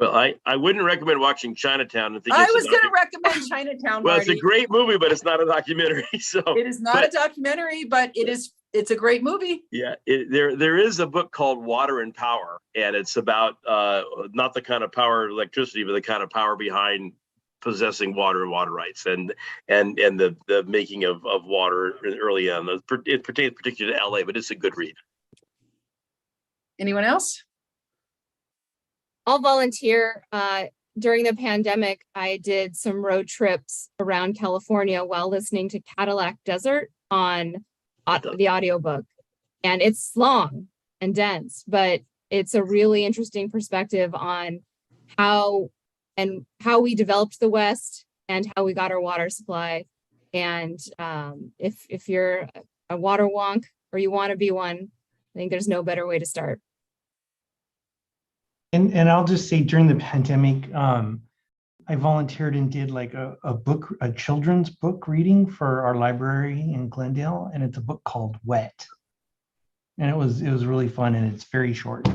Well, I wouldn't recommend watching Chinatown. I was going to recommend Chinatown. Well, Marty. it's a great movie, but it's not a documentary. So it is not a documentary, but it's a great movie. Yeah, there is a book called Water and Power, and it's about not the kind of power electricity, but the kind of power behind possessing water and water rights, and the making of water early on. It pertains particularly to LA, but it's a good read. Anyone else? I'll volunteer. During the pandemic, I did some road trips around California while listening to Cadillac Desert on the audiobook. And it's long and dense, but it's a really interesting perspective on how we developed the West and how we got our water supply. And if you're a water wonk or you want to be one, I think there's no better way to start. And I'll just say during the pandemic, I volunteered and did like a children's book reading for our library in Glendale, and it's a book called Wet. And it was really fun, and it's very short.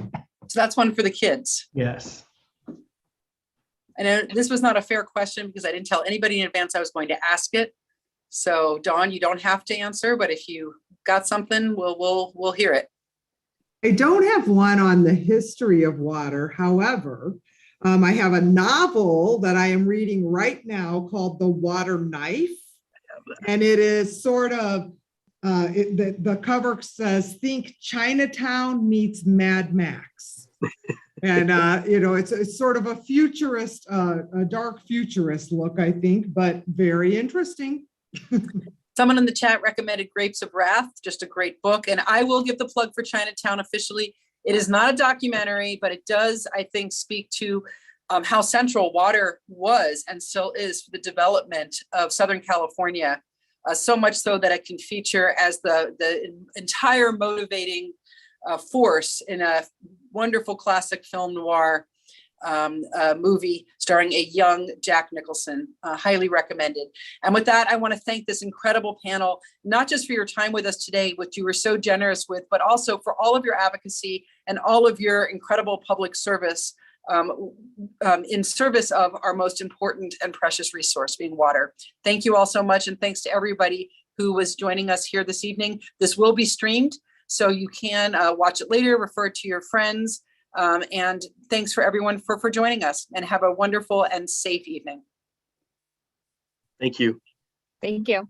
So that's one for the kids. Yes. I know this was not a fair question because I didn't tell anybody in advance I was going to ask it. So Dawn, you don't have to answer, but if you got something, we'll hear it. I don't have one on the history of water. However, I have a novel that I am reading right now called The Water Knife. And it is sort of, the cover says, think Chinatown meets Mad Max. And, it's sort of a futurist, a dark futurist look, I think, but very interesting. Someone in the chat recommended Grapes of Wrath, just a great book. And I will give the plug for Chinatown officially. It is not a documentary, but it does, I think, speak to how central water was and still is for the development of Southern California. So much so that it can feature as the entire motivating force in a wonderful classic film noir movie starring a young Jack Nicholson. Highly recommended. And with that, I want to thank this incredible panel, not just for your time with us today, which you were so generous with, but also for all of your advocacy and all of your incredible public service in service of our most important and precious resource, being water. Thank you all so much. And thanks to everybody who was joining us here this evening. This will be streamed, so you can watch it later, refer to your friends. And thanks for everyone for joining us, and have a wonderful and safe evening. Thank you. Thank you.